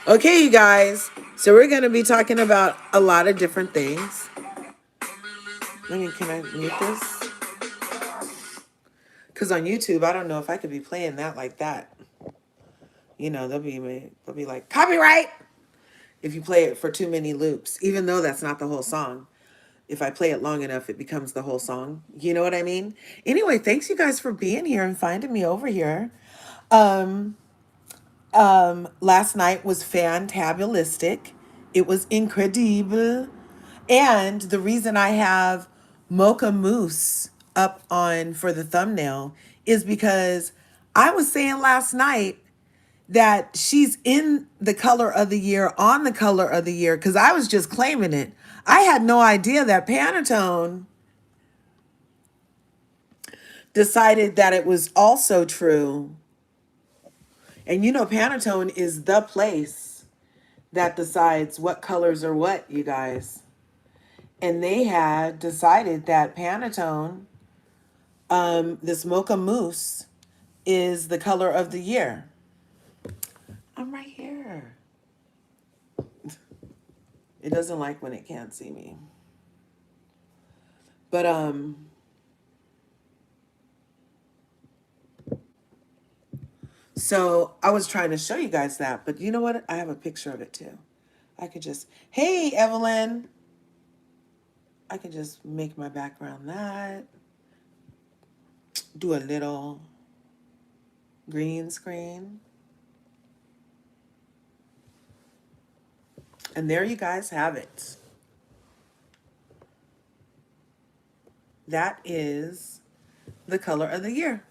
Okay, you guys. So we're going to be talking about a lot of different things. Can I mute this? Because on YouTube, I don't know if I could be playing that like that. You know, they'll be like, copyright! If you play it for too many loops, even though that's not the whole song. If I play it long enough, it becomes the whole song. You know what I mean? Anyway, thanks you guys for being here and finding me over here. Um, Last night was fantabulistic. It was incredible. And the reason I have Mocha Mousse up on for the thumbnail is because I was saying last night that she's in the color of the year, on the color of the year, because I was just claiming it. I had no idea that Pantone decided that it was also true. And you know, Pantone is the place that decides what colors are what, you guys. And they had decided that Pantone, this Mocha Mousse, is the color of the year. I'm right here. It doesn't like when it can't see me. But so I was trying to show you guys that, but you know what? I have a picture of it too. I could just, hey Evelyn. I could just make my background that. Do a little green screen. And there you guys have it. That is the color of the year.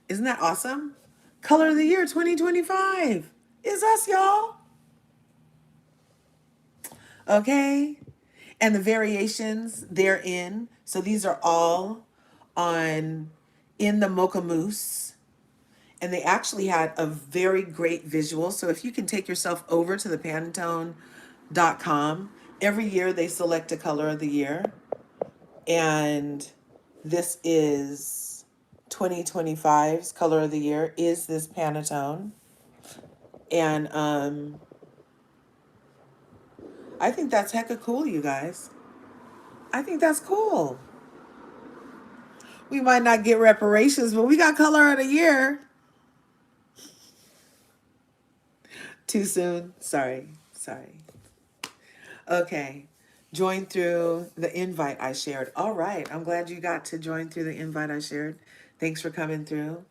Isn't that awesome? Color of the year 2025 is us, y'all. Okay. And the variations therein. So these are all on in the Mocha Mousse. And they actually had a very great visual. So if you can take yourself over to the Pantone.com, every year they select a color of the year. And this is 2025's color of the year is this Pantone. And I think that's hecka cool, you guys. I think that's cool. We might not get reparations, but we got color of the year. Too soon. Sorry. Okay. Join through the invite I shared. All right. I'm glad you got to join through the invite I shared. Thanks for coming through.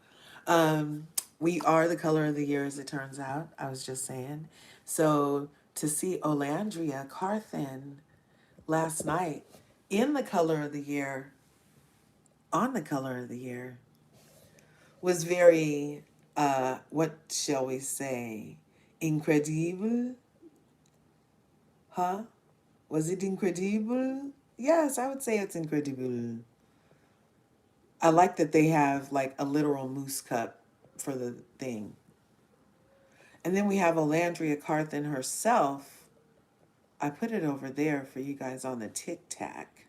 We are the color of the year, as it turns out. I was just saying. So to see Olandria Carthen last night in the color of the year, on the color of the year, was very, what shall we say, incredible? Huh? Was it incredible? Yes, I would say it's incredible. I like that they have like a literal moose cup for the thing. And then we have Olandria Carthen herself. I put it over there for you guys on the Tic Tac.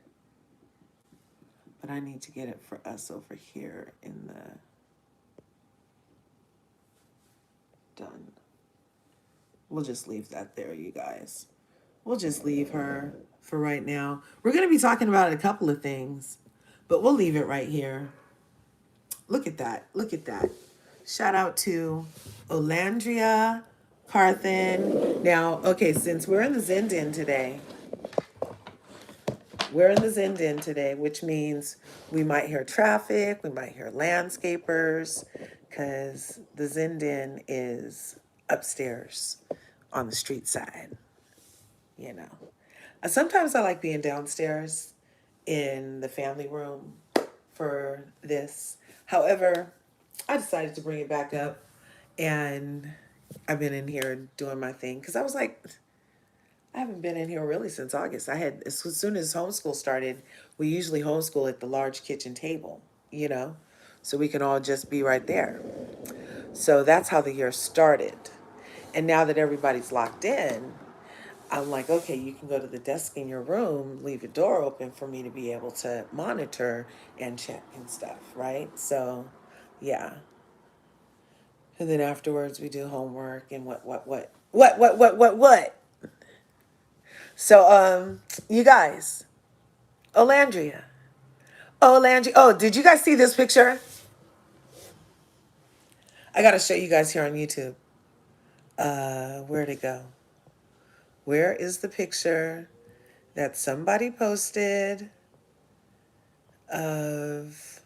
But I need to get it for us over here in the done. We'll just leave that there, you guys. We'll just leave her for right now. We're going to be talking about a couple of things, but we'll leave it right here. Look at that. Look at that. Shout out to Olandria Carthen. Now, okay, since we're in the Zindan today, which means we might hear traffic, we might hear landscapers, because the Zindan is upstairs on the street side, you know. Sometimes I like being downstairs in the family room for this. However, I decided to bring it back up, and I've been in here doing my thing because I was like, I haven't been in here really since August. As soon as homeschool started, we usually homeschool at the large kitchen table, you know, so we can all just be right there. So that's how the year started. And now that everybody's locked in, I'm like, okay, you can go to the desk in your room, leave the door open for me to be able to monitor and check and stuff, right? So, yeah. And then afterwards we do homework and what. So, you guys, Olandria. Olandria. Oh, did you guys see this picture? I got to show you guys here on YouTube. Where'd it go? Where is the picture that somebody posted of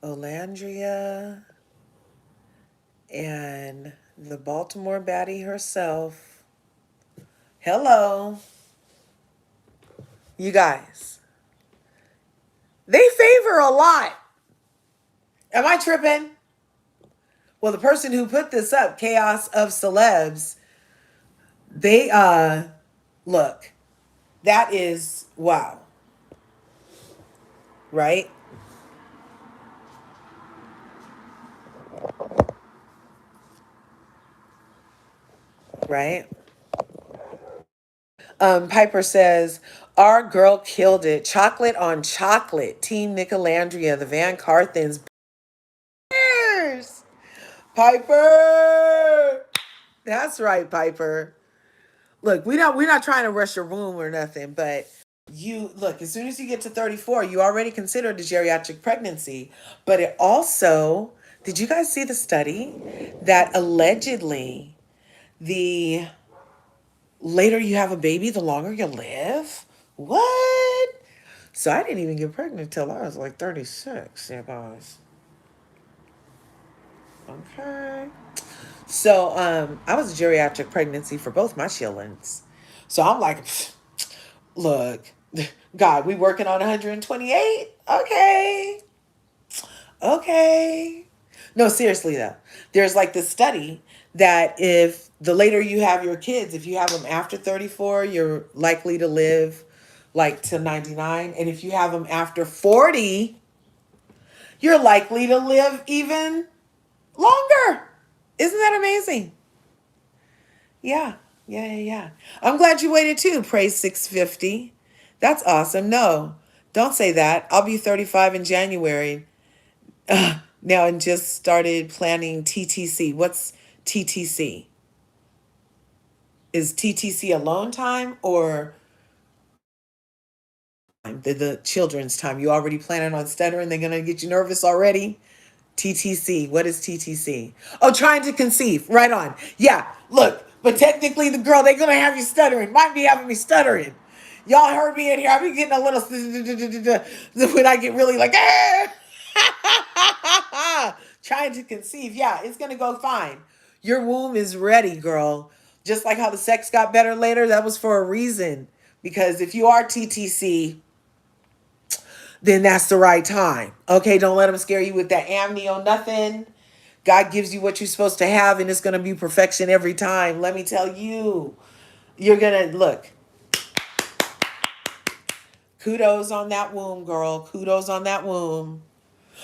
Olandria and the Baltimore baddie herself? Hello. You guys. They favor a lot. Am I tripping? Well, the person who put this up, Chaos of Celebs, they look, that is wow. Right? Right? Piper says, our girl killed it. Chocolate on chocolate. Team Nicolandria, the Van Carthens. Bears! Piper! That's right, Piper. Look, we're not trying to rush your womb or nothing, but you look, as soon as you get to 34, you already considered a geriatric pregnancy. But it also, did you guys see the study that allegedly the later you have a baby, the longer you live? What? So I didn't even get pregnant till I was like 36, yeah, guys. Okay. So I was a geriatric pregnancy for both my childrens. So I'm like, look, God, we working on 128? Okay. Okay. No, seriously though. There's like this study that if the later you have your kids, if you have them after 34, you're likely to live like to 99. And if you have them after 40, you're likely to live even longer. Isn't that amazing? Yeah. Yeah. I'm glad you waited too. Praise 650. That's awesome. No, don't say that. I'll be 35 in January. Now and just started planning TTC. What's TTC? Is TTC alone time or the children's time? You already planning on stuttering? They're gonna get you nervous already? TTC. What is TTC? Oh, trying to conceive. Right on. Yeah, look, but technically the girl, they're going to have you stuttering. Might be having me stuttering. Y'all heard me in here. I be getting a little when I get really like, trying to conceive. Yeah, it's going to go fine. Your womb is ready, girl. Just like how the sex got better later, that was for a reason. Because if you are TTC, then that's the right time. Okay, don't let them scare you with that amnio nothing. God gives you what you're supposed to have, and it's going to be perfection every time. Let me tell you, you're going to look. Kudos on that womb, girl. Kudos on that womb.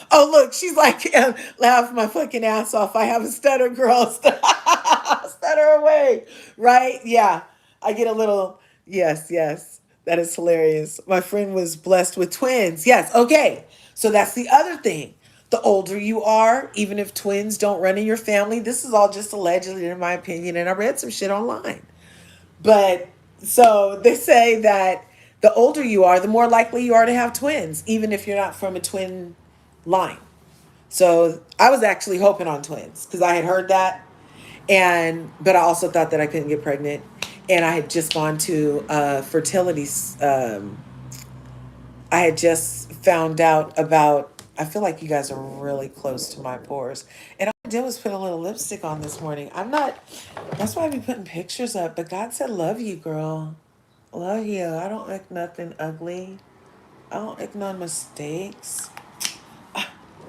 Oh, look, she's like, laugh my fucking ass off. I have a stutter, girl. Stutter away. Right? Yeah. I get a little, yes. That is hilarious. My friend was blessed with twins. Yes. Okay. So that's the other thing. The older you are, even if twins don't run in your family, this is all just allegedly, in my opinion, and I read some shit online. But so they say that the older you are, the more likely you are to have twins, even if you're not from a twin line. So I was actually hoping on twins because I had heard that, but I also thought that I couldn't get pregnant, and I had just gone to fertility. I had just found out about. I feel like you guys are really close to my pores, and all I did was put a little lipstick on this morning. I'm not. That's why I be putting pictures up. But God said, "Love you, girl. Love you. I don't make nothing ugly. I don't make no mistakes.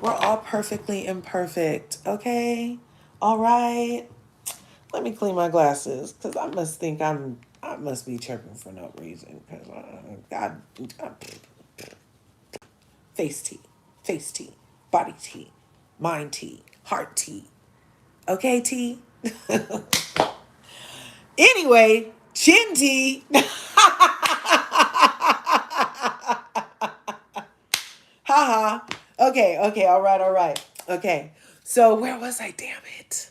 We're all perfectly imperfect, okay? All right. Let me clean my glasses because I must think I must be chirping for no reason because God, face tea, body tea, mind tea, heart tea. Okay, tea? Anyway, chin tea. Haha. Okay, all right. Okay. So where was I? Damn it.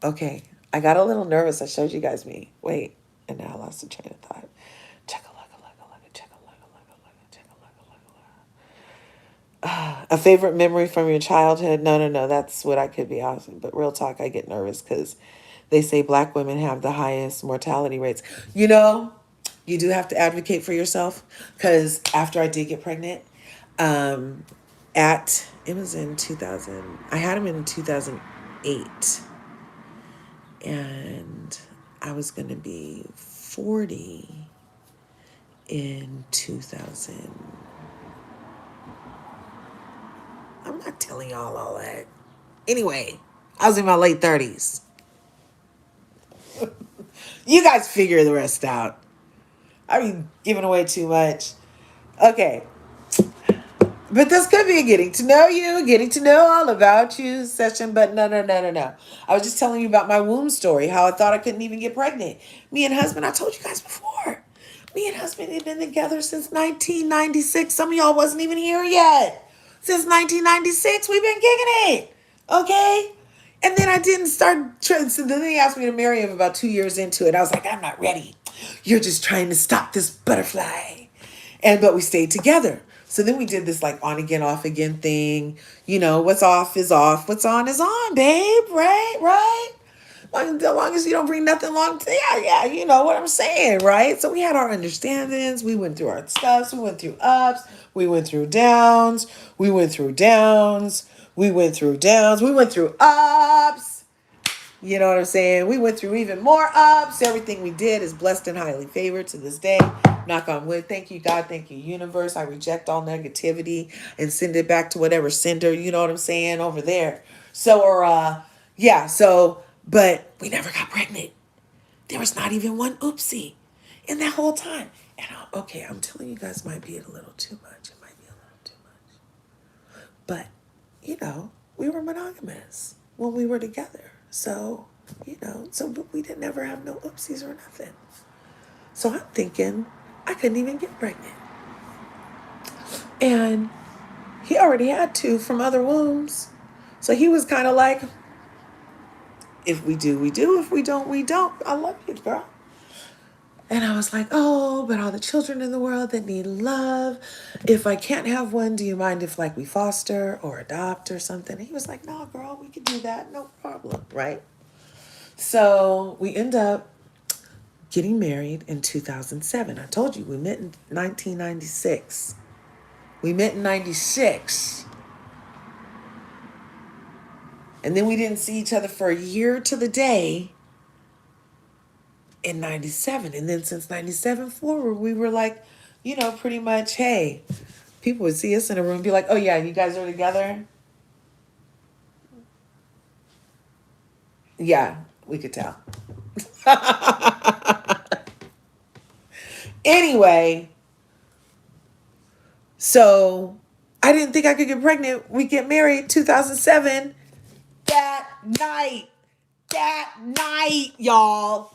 Okay. I got a little nervous. I showed you guys me. Wait. And now I lost the train of thought. Check a look, check a look, check a look. A favorite memory from your childhood? No. That's what I could be awesome. But real talk, I get nervous because they say black women have the highest mortality rates. You know, you do have to advocate for yourself because after I did get pregnant, um, it was in 2000, I had him in 2008, and I was going to be 40 in 2000. I'm not telling y'all all that. Anyway, I was in my late 30s. You guys figure the rest out. I mean, giving away too much. Okay. But this could be a getting to know you, getting to know all about you session. But no. I was just telling you about my womb story, how I thought I couldn't even get pregnant. Me and husband, I told you guys before. Me and husband had been together since 1996. Some of y'all wasn't even here yet. Since 1996, we've been kicking it. Okay? And then I didn't start, so then they asked me to marry him about 2 years into it. I was like, I'm not ready. You're just trying to stop this butterfly. But we stayed together. So then we did this like on again, off again thing. You know, what's off is off. What's on is on, babe. Right. As long as you don't bring nothing along. Yeah, you know what I'm saying, right? So we had our understandings. We went through our stuffs. We went through ups. We went through downs. We went through downs. We went through downs. We went through ups. You know what I'm saying? We went through even more ups. Everything we did is blessed and highly favored to this day. Knock on wood. Thank you, God. Thank you, universe. I reject all negativity and send it back to whatever sender, you know what I'm saying, over there. But we never got pregnant. There was not even one oopsie in that whole time. And I'm telling you guys, might be a little too much. It might be a little too much. But, we were monogamous when we were together. So, but we didn't ever have no oopsies or nothing. So I'm thinking I couldn't even get pregnant. And he already had two from other wombs. So he was kind of like, if we do, we do. If we don't, we don't. I love you, girl. And I was like, oh, but all the children in the world that need love. If I can't have one, do you mind if we foster or adopt or something? And he was like, no, girl, we can do that. No problem. Right? So we end up getting married in 2007. I told you we met in 1996. We met in 96. And then we didn't see each other for a year to the day in 97. And then since 97 forward, we were like, pretty much, hey, people would see us in a room and be like, oh yeah, you guys are together? Yeah, we could tell. Anyway, so I didn't think I could get pregnant. We get married 2007. That night, y'all.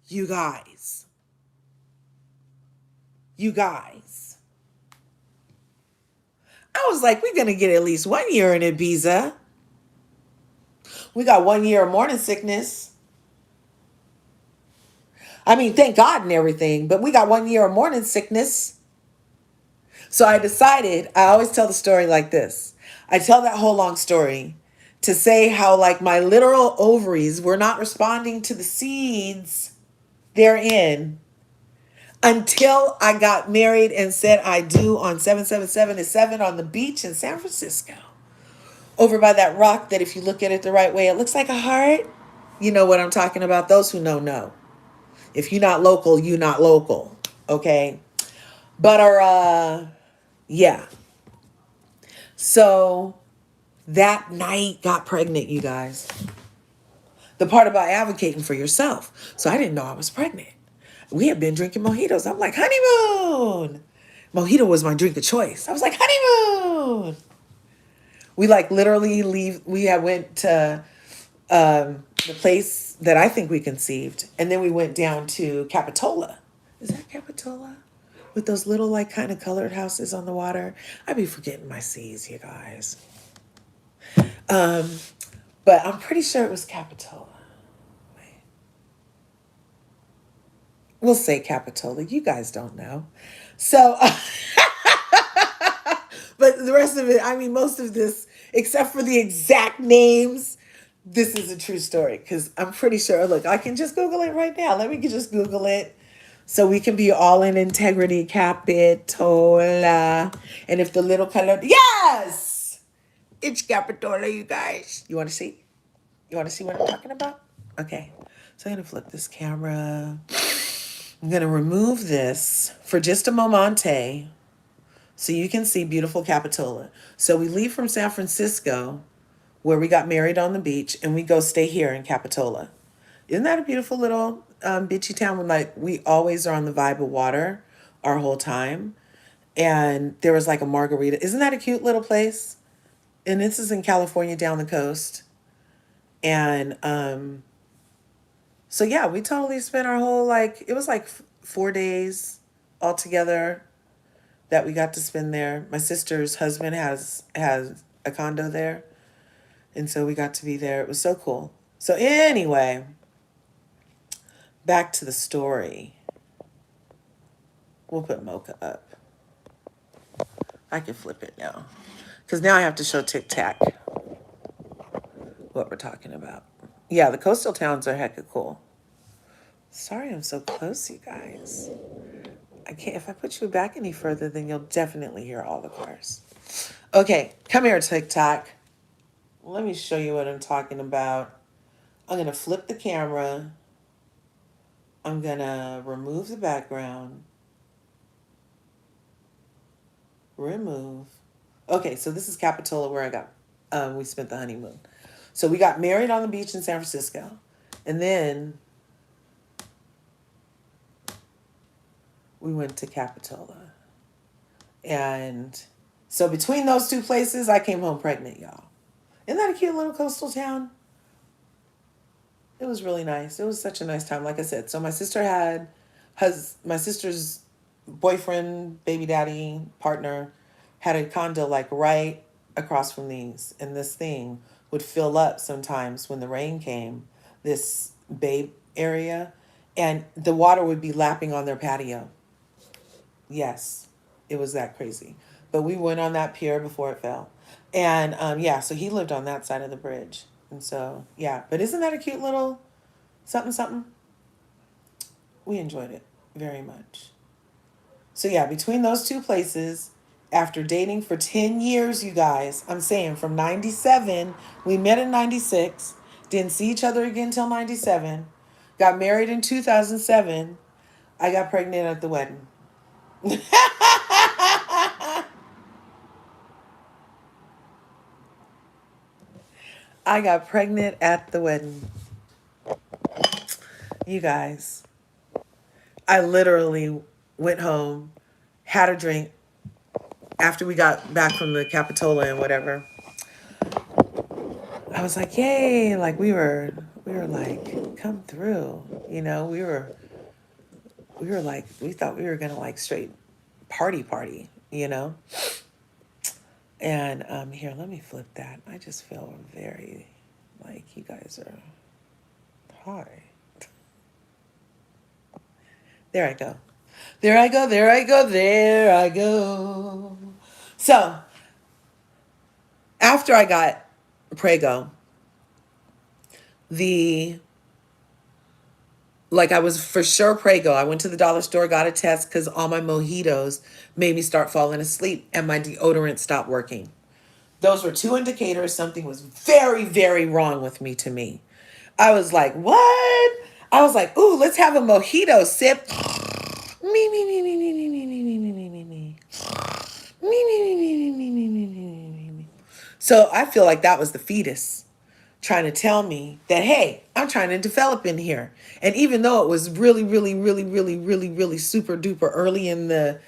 You guys. I was like, we're going to get at least 1 year in Ibiza. We got 1 year of morning sickness. I mean, thank God and everything, but we got 1 year of morning sickness. So I decided, I always tell the story like this. I tell that whole long story to say how my literal ovaries were not responding to the seeds they're in until I got married and said I do on 777 on the beach in San Francisco. Over by that rock that if you look at it the right way, it looks like a heart. You know what I'm talking about. Those who know. If you're not local, you're not local. Okay? But yeah. So that night got pregnant, you guys. The part about advocating for yourself. So I didn't know I was pregnant. We had been drinking mojitos. I'm like, honeymoon. Mojito was my drink of choice. I was like, honeymoon. We literally leave. We had went to the place that I think we conceived. And then we went down to Capitola. Is that Capitola? with those little like kind of colored houses on the water. I be forgetting my C's, you guys. But I'm pretty sure it was Capitola. We'll say Capitola. You guys don't know. So, but the rest of it, I mean, most of this, except for the exact names, this is a true story because I'm pretty sure. Look, I can just Google it right now. Let me just Google it so we can be all in integrity. Capitola. And if the little color, yes, it's Capitola, you guys. You want to see? You want to see what I'm talking about? Okay. So I'm going to flip this camera. I'm going to remove this for just a momente so you can see beautiful Capitola. So we leave from San Francisco where we got married on the beach and we go stay here in Capitola. Isn't that a beautiful little beachy town? When like we always are on the vibe of water our whole time. And there was like a margarita. Isn't that a cute little place? And this is in California down the coast. And so yeah, we totally spent our whole like it was like 4 days altogether that we got to spend there. My sister's husband has a condo there, and so we got to be there. It was so cool. So anyway, back to the story. We'll put Mocha up. I can flip it now, because now I have to show Tic Tac what we're talking about. Yeah, the coastal towns are hecka cool. Sorry I'm so close, you guys. I can't, if I put you back any further, then you'll definitely hear all the cars. Okay, come here, Tic Tac. Let me show you what I'm talking about. I'm going to flip the camera. I'm going to remove the background. Remove. Okay, so this is Capitola where we spent the honeymoon. So we got married on the beach in San Francisco. And then we went to Capitola. And so between those two places, I came home pregnant, y'all. Isn't that a cute little coastal town? It was really nice. It was such a nice time. Like I said, so my sister's boyfriend, baby daddy, partner had a condo like right across from these. And this thing would fill up sometimes when the rain came, this bay area, and the water would be lapping on their patio. Yes, it was that crazy. But we went on that pier before it fell. And yeah, so he lived on that side of the bridge. And so, yeah, but isn't that a cute little something, something? We enjoyed it very much. So, yeah, between those two places, after dating for 10 years, you guys, I'm saying from 97, we met in 96, didn't see each other again until 97, got married in 2007, I got pregnant at the wedding. I got pregnant at the wedding. You guys, I literally went home, had a drink after we got back from the Capitola and whatever. I was like, yay, like we were like, come through. You know, we were like, we thought we were gonna like straight party, you know? And here, let me flip that. I just feel very like you guys are hi. There I go. There I go, there I go, there I go. So after I got Prego, the like I was for sure Prego. I went to the dollar store, got a test because all my mojitos made me start falling asleep and my deodorant stopped working. Those were two indicators something was very, very wrong with me to me. I was like, what? I was like, ooh, let's have a mojito sip. Me, me, me, me, me, me, me, me, me, me, me, me, me. Me, me, me, me, me, me, me, me, me, me. So I feel like that was the fetus trying to tell me that, hey, I'm trying to develop in here. And even though it was really, really, really, really, really, really super duper early in the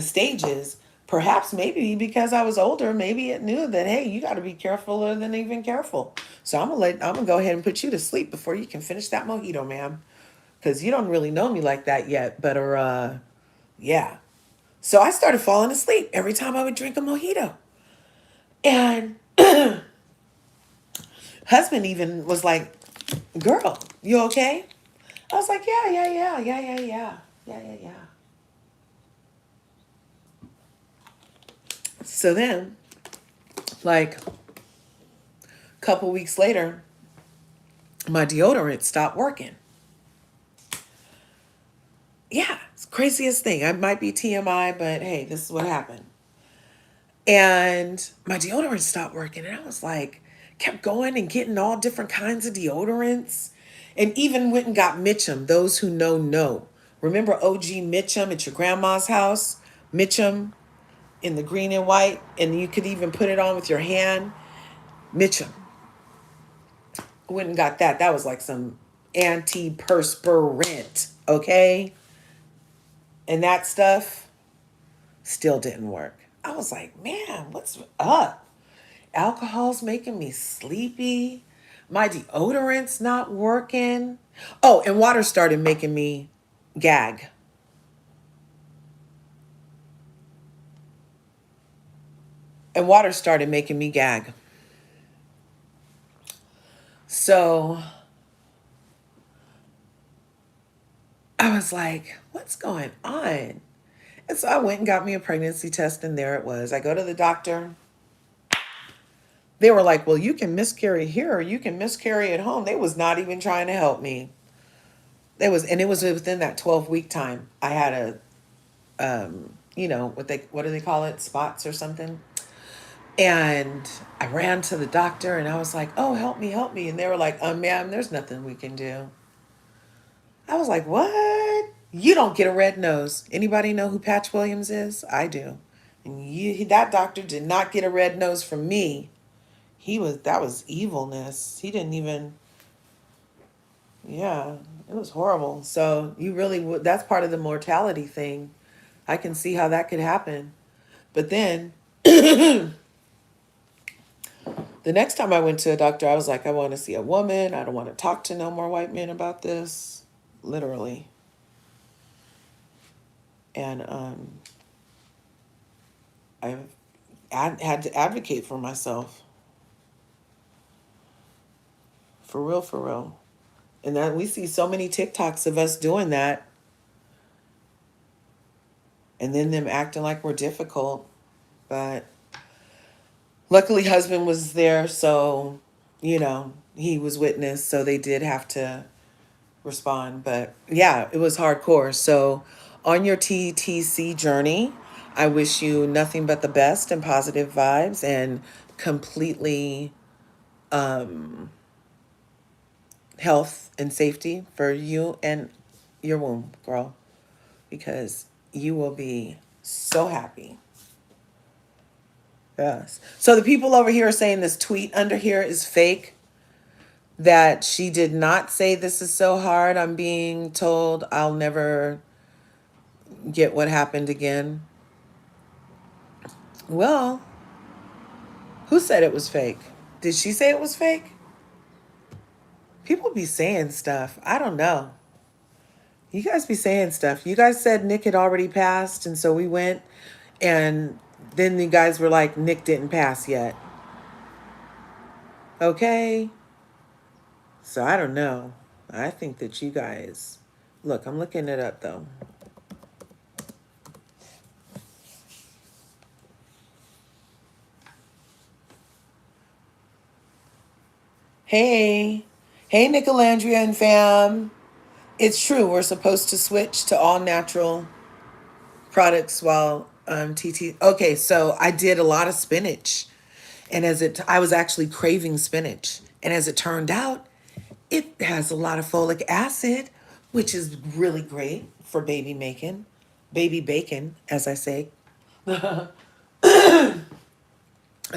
stages, perhaps maybe because I was older, maybe it knew that, hey, you got to be carefuler than even careful. So I'm gonna go ahead and put you to sleep before you can finish that mojito, ma'am, because you don't really know me like that yet. But yeah. So I started falling asleep every time I would drink a mojito. And husband even was like, girl, you okay? I was like, yeah, yeah, yeah, yeah, yeah, yeah, yeah, yeah, yeah. So then, like a couple weeks later, my deodorant stopped working. Yeah, it's the craziest thing. I might be TMI, but hey, this is what happened. And my deodorant stopped working. And I was like, kept going and getting all different kinds of deodorants. And even went and got Mitchum. Those who know. Remember OG Mitchum at your grandma's house? Mitchum in the green and white. And you could even put it on with your hand. Mitchum. Went and got that. That was like some antiperspirant. Okay? And that stuff still didn't work. I was like, man, what's up? Alcohol's making me sleepy. My deodorant's not working. Oh, and water started making me gag. And water started making me gag. So I was like, what's going on? And so I went and got me a pregnancy test, and there it was. I go to the doctor. They were like, well, you can miscarry here or you can miscarry at home. They was not even trying to help me. And it was within that 12-week time. I had what do they call it? Spots or something. And I ran to the doctor and I was like, oh, help me, help me. And they were like, ma'am, there's nothing we can do. I was like, what? You don't get a red nose. Anybody know who Patch Williams is? I do. And that doctor did not get a red nose from me. That was evilness. He didn't even, yeah, it was horrible. So you really would, that's part of the mortality thing. I can see how that could happen. But then the next time I went to a doctor, I was like, I want to see a woman. I don't want to talk to no more white men about this. Literally. And I've had to advocate for myself. For real, for real. And that we see so many TikToks of us doing that. And then them acting like we're difficult. But luckily husband was there, so, he was witness. So they did have to respond. But yeah, it was hardcore. So on your TTC journey, I wish you nothing but the best and positive vibes and completely health and safety for you and your womb, girl, because you will be so happy. Yes. So the people over here are saying this tweet under here is fake, that she did not say this is so hard. I'm being told I'll never get what happened again. Well, who said it was fake? Did she say it was fake? People be saying stuff. I don't know. You guys be saying stuff. You guys said Nick had already passed, and so we went, and then the guys were like, Nick didn't pass yet. Okay? So I don't know. I think that you guys. Look, I'm looking it up though. Hey. Hey, Nicolandria and fam. It's true. We're supposed to switch to all natural products while TT. Okay, so I did a lot of spinach, and I was actually craving spinach, and as it turned out, it has a lot of folic acid, which is really great for baby bacon, as I say. I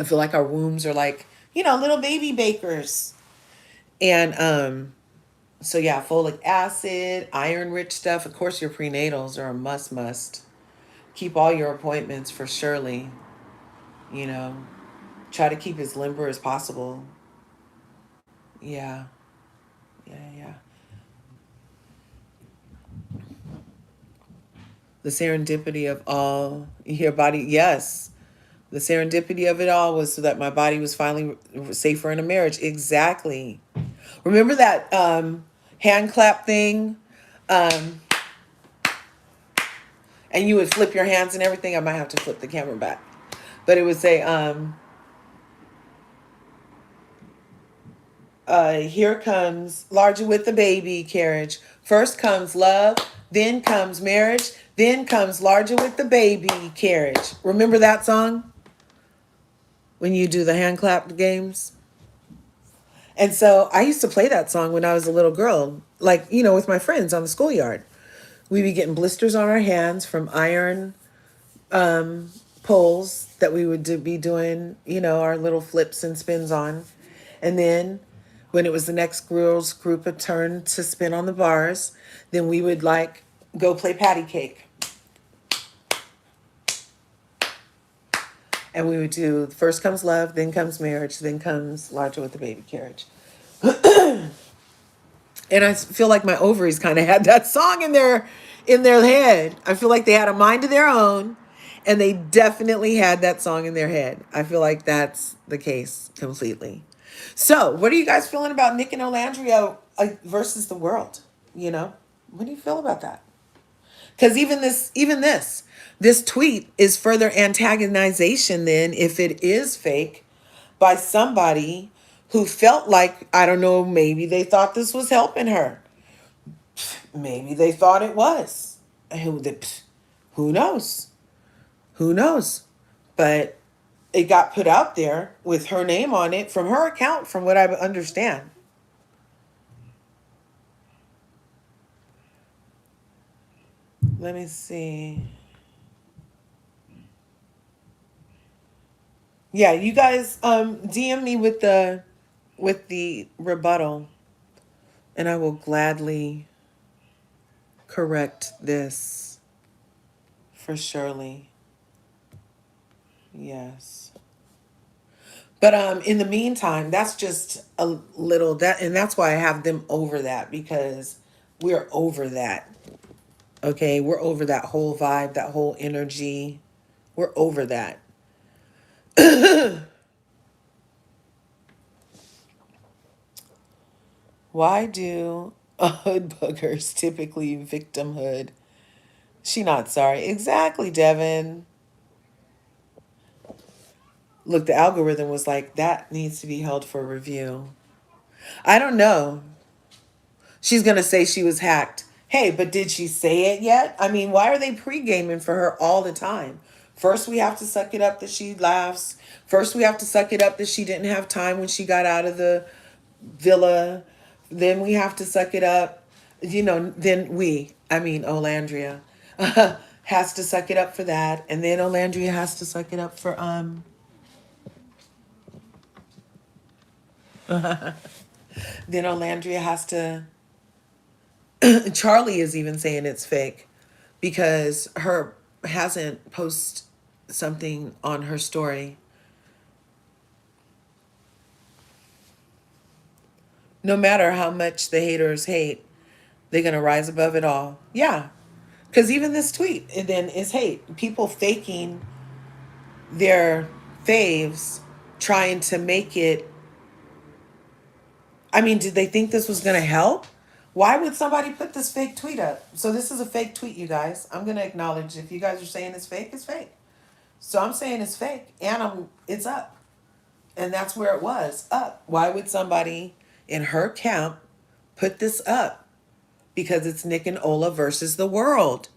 feel like our wombs are like little baby bakers, and so yeah, folic acid, iron rich stuff. Of course, your prenatals are a must. Keep all your appointments for Shirley. You know, try to keep as limber as possible. Yeah, yeah, yeah. The serendipity of all your body. Yes. The serendipity of it all was so that my body was finally safer in a marriage. Exactly. Remember that hand clap thing? Um, and you would flip your hands and everything. I might have to flip the camera back. But it would say, here comes larger with the baby carriage. First comes love, then comes marriage, then comes larger with the baby carriage. Remember that song? When you do the hand clap games? And so I used to play that song when I was a little girl, like, with my friends on the schoolyard. We'd be getting blisters on our hands from iron poles that we would be doing, our little flips and spins on. And then when it was the next girls group a turn to spin on the bars, then we would like go play patty cake. And we would do first comes love, then comes marriage, then comes larger with the baby carriage. And I feel like my ovaries kind of had that song in their head. I feel like they had a mind of their own, and they definitely had that song in their head. I feel like that's the case completely. So, what are you guys feeling about Nick and Olandria versus the world? What do you feel about that? Because even this tweet is further antagonization. Then, if it is fake, by somebody who felt like, I don't know, maybe they thought this was helping her. Maybe they thought it was. Who knows? Who knows? But it got put out there with her name on it from her account, from what I understand. Let me see. Yeah, you guys DM me with the rebuttal, and I will gladly correct this for Shirley. Yes. But in the meantime, that's just a little that, and that's why I have them over that, because we're over that. Okay, we're over that whole vibe, that whole energy. We're over that. Why do hood boogers typically victimhood? She not sorry. Exactly, Devin. Look, the algorithm was like, that needs to be held for review. I don't know. She's going to say she was hacked. Hey, but did she say it yet? I mean, why are they pre-gaming for her all the time? First, we have to suck it up that she laughs. First, we have to suck it up that she didn't have time when she got out of the villa. Then we have to suck it up. Olandria, has to suck it up for that. And then Olandria has to suck it up for, then Olandria has to, Charlie is even saying it's fake because her hasn't posted something on her story. No matter how much the haters hate, they're going to rise above it all. Yeah. Because even this tweet, it then is hate. People faking their faves, trying to make it. I mean, did they think this was going to help? Why would somebody put this fake tweet up? So this is a fake tweet, you guys. I'm going to acknowledge if you guys are saying it's fake, it's fake. So I'm saying it's fake, and it's up. And that's where it was, up. Why would somebody in her camp put this up? Because it's Nick and Ola versus the world.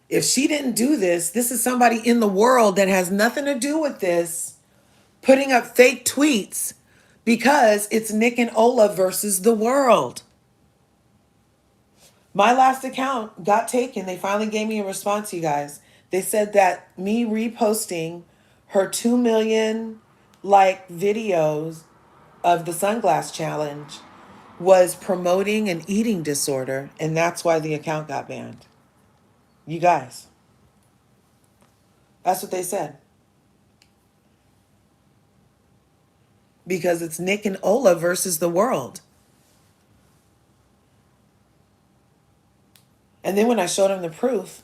If she didn't do this, this is somebody in the world that has nothing to do with this putting up fake tweets because it's Nick and Ola versus the world. My last account got taken. They finally gave me a response, you guys. They said that me reposting her 2 million like videos of the sunglass challenge was promoting an eating disorder, and that's why the account got banned. You guys. That's what they said. Because it's Nick and Ola versus the world. And then when I showed them the proof,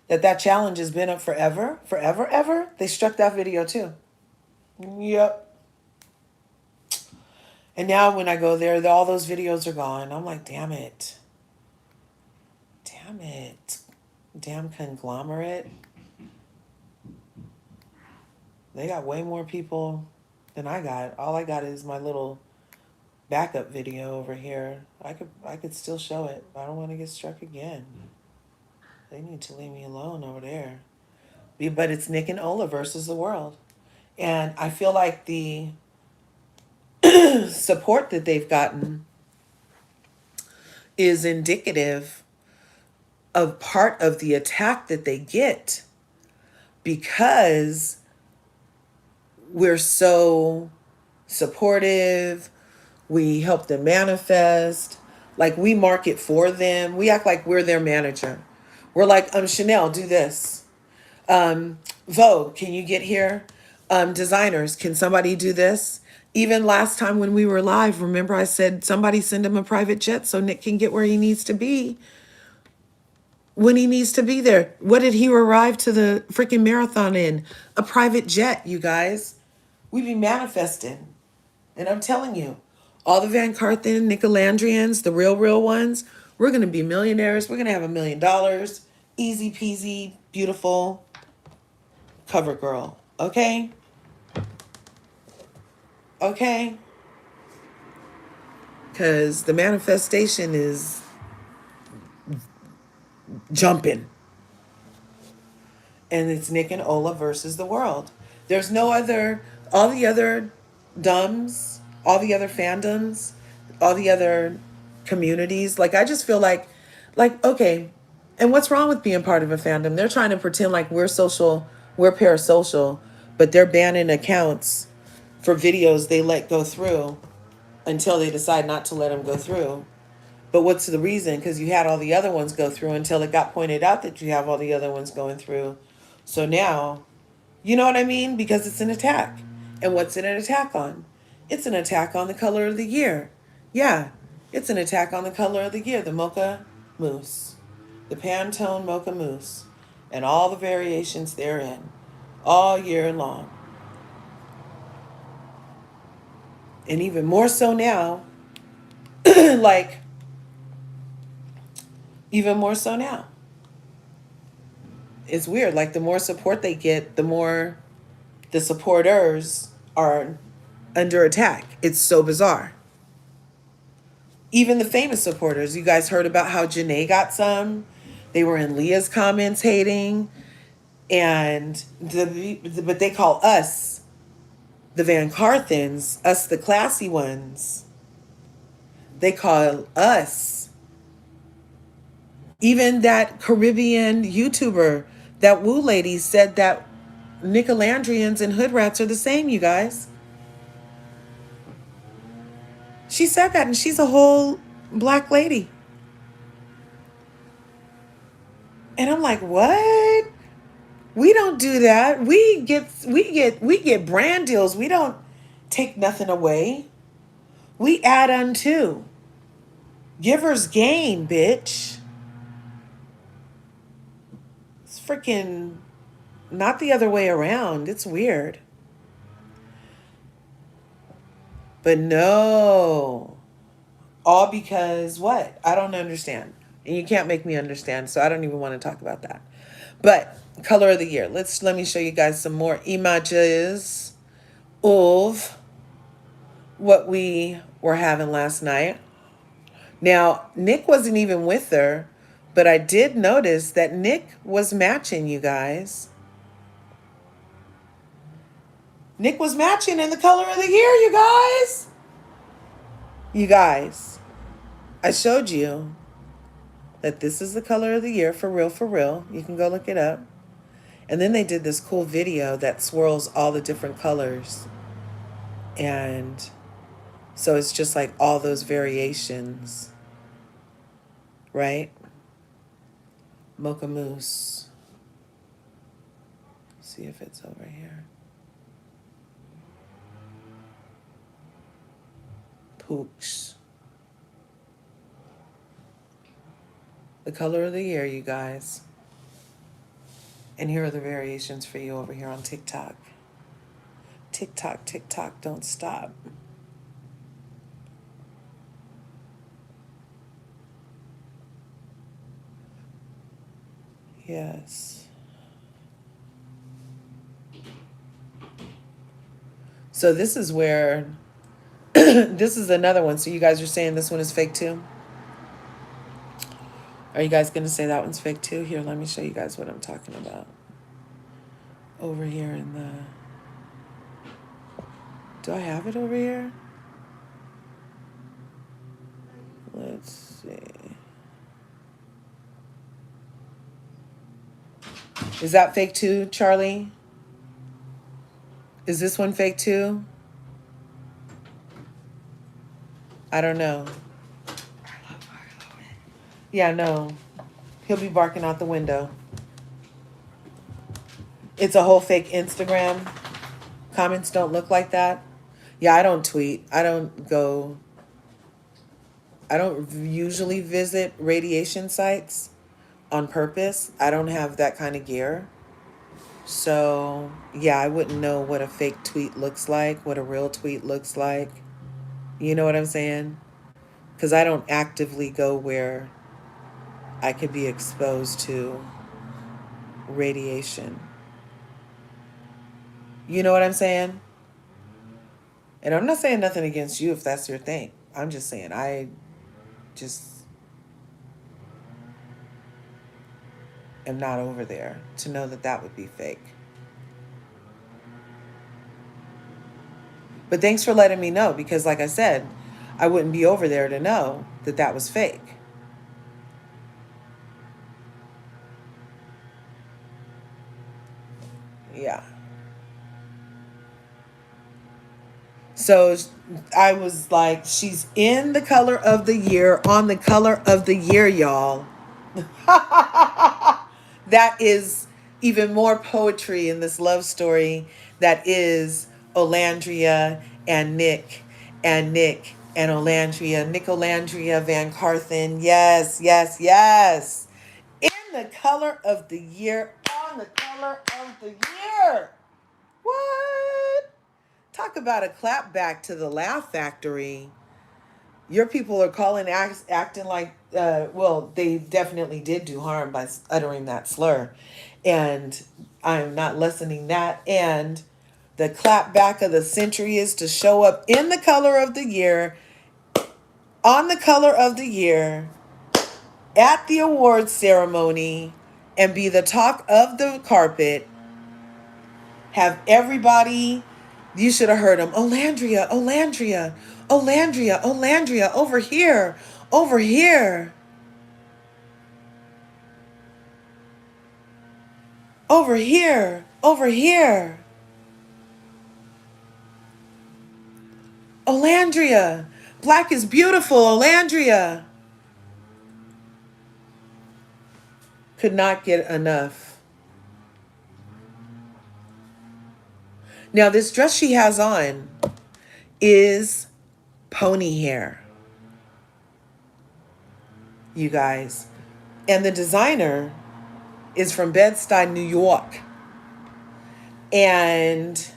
That challenge has been up forever, forever, ever. They struck that video too. Yep. And now when I go there, all those videos are gone. I'm like, damn it. Damn it. Damn conglomerate. They got way more people than I got. All I got is my little backup video over here. I could still show it. I don't want to get struck again. They need to leave me alone over there. But it's Nick and Ola versus the world. And I feel like the support that they've gotten is indicative of part of the attack that they get because we're so supportive. We help them manifest. Like we market for them. We act like we're their manager. We're like, Chanel, do this. Vogue, can you get here? Designers, can somebody do this? Even last time when we were live, remember I said somebody send him a private jet so Nick can get where he needs to be when he needs to be there. What did he arrive to the freaking marathon in? A private jet, you guys. We be manifesting. And I'm telling you, all the Van Carthen, Nicolandrians, the real ones, we're going to be millionaires. We're going to have $1 million. Easy peasy, beautiful cover girl. Okay? Okay? Because the manifestation is jumping. And it's Nick and Ola versus the world. There's no other, all the other dumbs, all the other fandoms, all the other communities. Like, I just feel like, okay, and what's wrong with being part of a fandom? They're trying to pretend like we're social, we're parasocial, but they're banning accounts for videos they let go through until they decide not to let them go through. But what's the reason? Because you had all the other ones go through until it got pointed out that you have all the other ones going through. So now, you know what I mean? Because it's an attack. And what's it an attack on? It's an attack on the color of the year. Yeah, it's an attack on the color of the year, the mocha mousse, the Pantone mocha mousse, and all the variations therein, all year long. And even more so now, like, even more so now. It's weird. Like, the more support they get, the more the supporters are under attack. It's so bizarre. Even the famous supporters. You guys heard about how Janae got some? They were in Leah's comments hating. And but they call us the Van Carthens, us the classy ones. They call us. Even that Caribbean YouTuber, that Woo lady, said that Nicolandrians and hood rats are the same, you guys. She said that, and she's a whole black lady. And I'm like, what? We don't do that. We get brand deals. We don't take nothing away. We add unto. Givers gain, bitch. It's freaking not the other way around. It's weird. But no. All because what? I don't understand. And you can't make me understand, so I don't even want to talk about that. But color of the year. Let me show you guys some more images of what we were having last night. Now, Nick wasn't even with her, but I did notice that Nick was matching, you guys. Nick was matching in the color of the year, you guys. You guys, I showed you that this is the color of the year, for real, for real. You can go look it up. And then they did this cool video that swirls all the different colors. And so it's just like all those variations, right? Mocha mousse. See if it's over here. Pooch. The color of the year, you guys. And here are the variations for you over here on TikTok. TikTok, TikTok, don't stop. Yes. So this is where, this is another one. So you guys are saying this one is fake too? Are you guys going to say that one's fake too? Here, let me show you guys what I'm talking about. Over here in the... Do I have it over here? Let's see. Is that fake too, Charlie? Is this one fake too? I don't know. Yeah, no. He'll be barking out the window. It's a whole fake Instagram. Comments don't look like that. Yeah, I don't tweet. I don't usually visit radiation sites on purpose. I don't have that kind of gear. So, yeah, I wouldn't know what a fake tweet looks like, what a real tweet looks like. You know what I'm saying? Because I don't actively go where I could be exposed to radiation. You know what I'm saying? And I'm not saying nothing against you if that's your thing. I'm just saying I just am not over there to know that that would be fake. But thanks for letting me know, because like I said, I wouldn't be over there to know that that was fake. Yeah. So I was like, she's in the color of the year, on the color of the year, y'all. That is even more poetry in this love story that is Olandria and Nick and Olandria, Nicolandria Van Carthen. Yes, yes, yes. In the color of the year, on the color of the year. What? Talk about a clap back to the Laugh Factory. Your people are acting like, well, they definitely did do harm by uttering that slur. And I'm not lessening that. And the clap back of the century is to show up in the color of the year, on the color of the year, at the awards ceremony, and be the talk of the carpet. Have everybody, you should have heard them. Olandria, Olandria, Olandria, Olandria, over here, over here, over here, over here. Olandria, black is beautiful, Olandria. Could not get enough. Now, this dress she has on is pony hair, you guys. And the designer is from Bed-Stuy, New York. And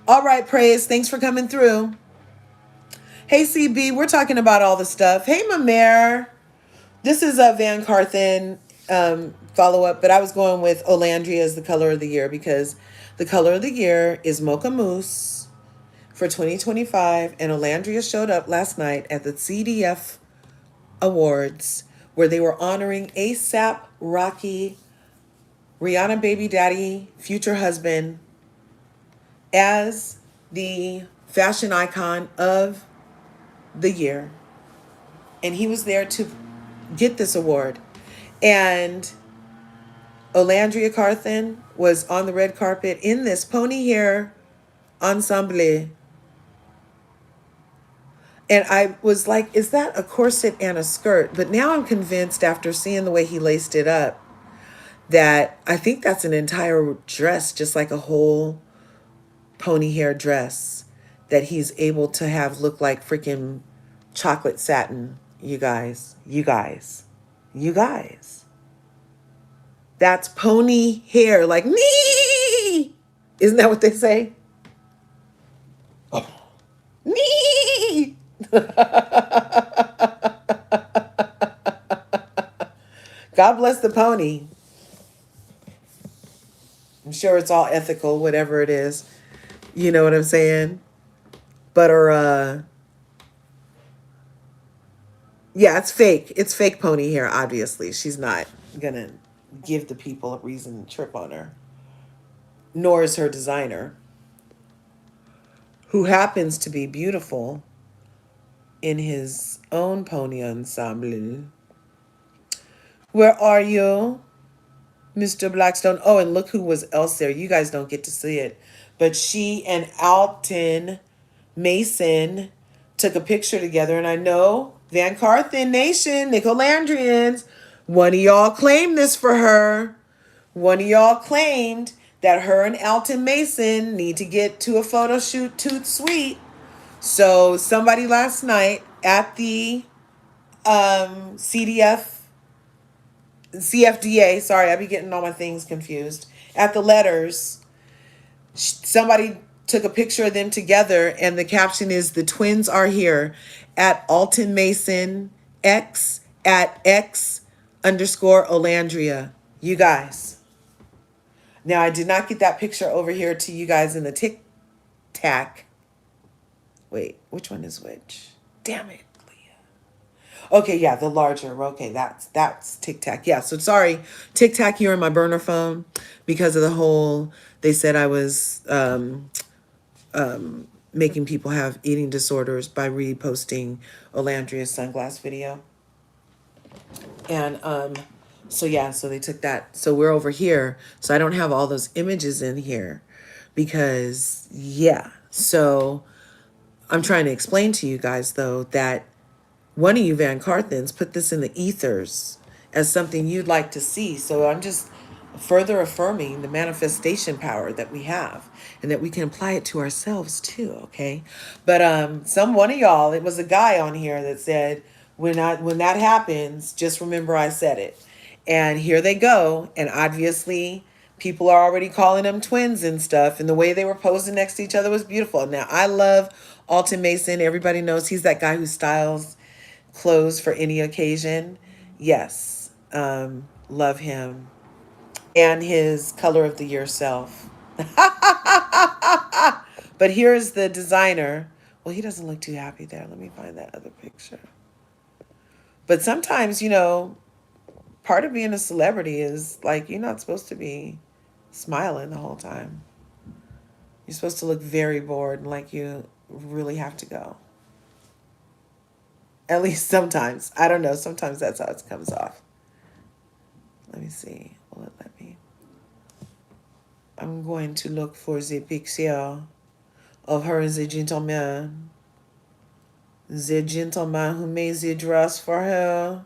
all right, Praise, thanks for coming through. Hey, CB, we're talking about all the stuff. Hey, Mamere. This is a Van Carthen follow-up, but I was going with Olandria as the color of the year because the color of the year is Mocha Mousse for 2025, and Olandria showed up last night at the CDF Awards where they were honoring ASAP Rocky, Rihanna baby daddy, future husband, as the fashion icon of the year. And he was there to get this award. And Olandria Carthen was on the red carpet in this pony hair ensemble. And I was like, is that a corset and a skirt? But now I'm convinced, after seeing the way he laced it up, that I think that's an entire dress, just like a whole pony hair dress that he's able to have look like freaking chocolate satin. You guys. That's pony hair, like nee. Isn't that what they say? Nee. God bless the pony. I'm sure it's all ethical, whatever it is. You know what I'm saying? But yeah, it's fake. It's fake pony hair, obviously. She's not gonna give the people a reason to trip on her. Nor is her designer, who happens to be beautiful in his own pony ensemble. Where are you, Mr. Blackstone? Oh, and look who was else there. You guys don't get to see it. But she and Alton Mason took a picture together. And I know Van Carthen Nation, Nicolandrians, one of y'all claimed this for her. One of y'all claimed that her and Alton Mason need to get to a photo shoot toot sweet. So somebody last night at the CFDA, sorry, I be getting all my things confused. At the letters, somebody took a picture of them together, and the caption is "The twins are here" at Alton Mason X at X underscore Olandria. You guys. Now I did not get that picture over here to you guys in the tic tac. Wait, which one is which? Damn it. Okay, yeah, the larger. Okay, that's Tic Tac. Yeah, so sorry, Tic Tac, you're in my burner phone because of the whole. They said I was making people have eating disorders by reposting Olandria's sunglass video, and so yeah, so they took that. So we're over here. So I don't have all those images in here because yeah. So I'm trying to explain to you guys though that one of you Van Carthens put this in the ethers as something you'd like to see. So I'm just further affirming the manifestation power that we have and that we can apply it to ourselves too, okay? But some one of y'all, it was a guy on here that said, when that happens, just remember I said it. And here they go, and obviously people are already calling them twins and stuff, and the way they were posing next to each other was beautiful. Now I love Alton Mason. Everybody knows he's that guy who styles clothes for any occasion. Yes. Love him. And his color of the year self. But here's the designer. Well, he doesn't look too happy there. Let me find that other picture. But sometimes, part of being a celebrity is like you're not supposed to be smiling the whole time. You're supposed to look very bored and like you really have to go. At least sometimes. I don't know. Sometimes that's how it comes off. Let me see. Will it let me? I'm going to look for the picture of her and the gentleman. The gentleman who made the dress for her.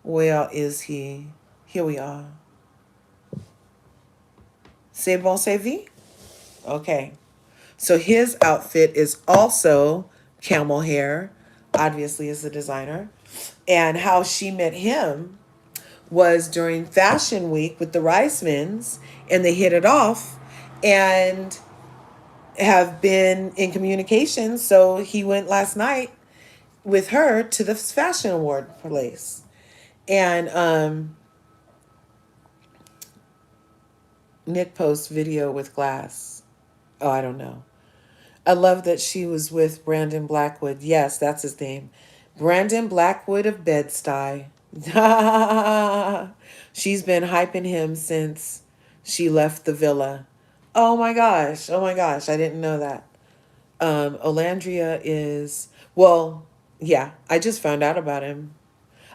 Where is he? Here we are. C'est bon, c'est vie? Okay. So his outfit is also camel hair, obviously as the designer. And how she met him was during Fashion Week with the Reismans, and they hit it off and have been in communication. So he went last night with her to the fashion award place. And Nick posts video with glass. Oh, I don't know. I love that she was with Brandon Blackwood. Yes, that's his name. Brandon Blackwood of Bed-Stuy. She's been hyping him since she left the villa. Oh my gosh. Oh my gosh. I didn't know that. Olandria is, well, yeah, I just found out about him.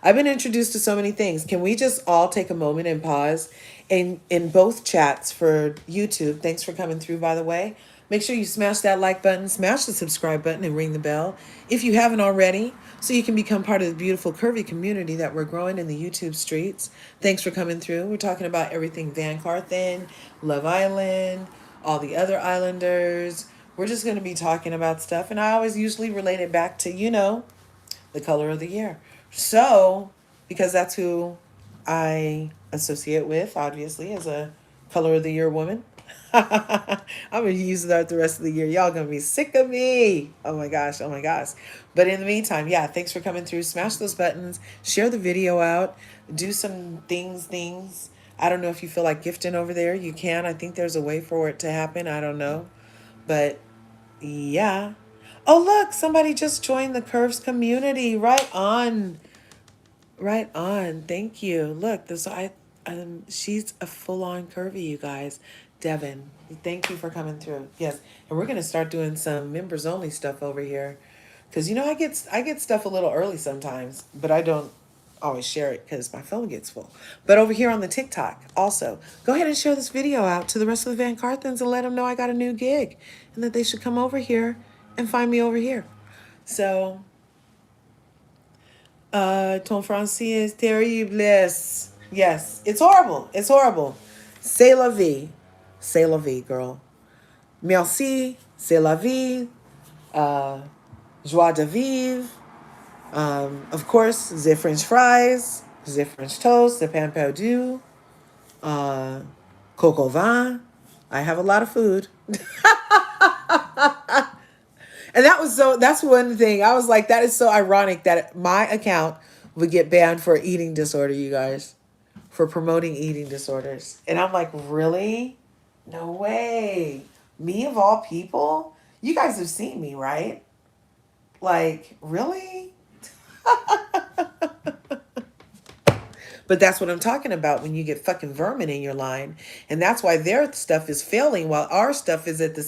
I've been introduced to so many things. Can we just all take a moment and pause in both chats for YouTube? Thanks for coming through, by the way. Make sure you smash that like button, smash the subscribe button, and ring the bell if you haven't already, so you can become part of the beautiful curvy community that we're growing in the YouTube streets. Thanks for coming through. We're talking about everything Van Carthen, Love Island, all the other islanders. We're just going to be talking about stuff, and I always usually relate it back to, the color of the year. So, because that's who I associate with, obviously, as a color of the year woman. I'm gonna use that the rest of the year. Y'all gonna be sick of me. Oh my gosh, oh my gosh. But in the meantime, yeah, thanks for coming through. Smash those buttons, share the video out, do some things. I don't know if you feel like gifting over there. You can. I think there's a way for it to happen. I don't know. But yeah. Oh look, somebody just joined the Curves community. Right on. Right on. Thank you. Look, she's a full-on curvy, you guys. Devin, thank you for coming through. Yes, and we're gonna start doing some members only stuff over here, because I get stuff a little early sometimes, but I don't always share it because my phone gets full. But over here on the TikTok, also go ahead and share this video out to the rest of the Van Carthens and let them know I got a new gig, and that they should come over here and find me over here. So. Ton français est terrible. Yes, it's horrible. It's horrible. C'est la vie. C'est la vie, girl. Merci. C'est la vie. Uh, joie de vivre. Of course, the French fries, the French toast, the pain perdu, coq au vin. I have a lot of food. And that's one thing. I was like, that is so ironic that my account would get banned for eating disorder, you guys, for promoting eating disorders. And I'm like, really? No way. Me of all people? You guys have seen me, right? Like, really? But that's what I'm talking about when you get fucking vermin in your line. And that's why their stuff is failing while our stuff is at the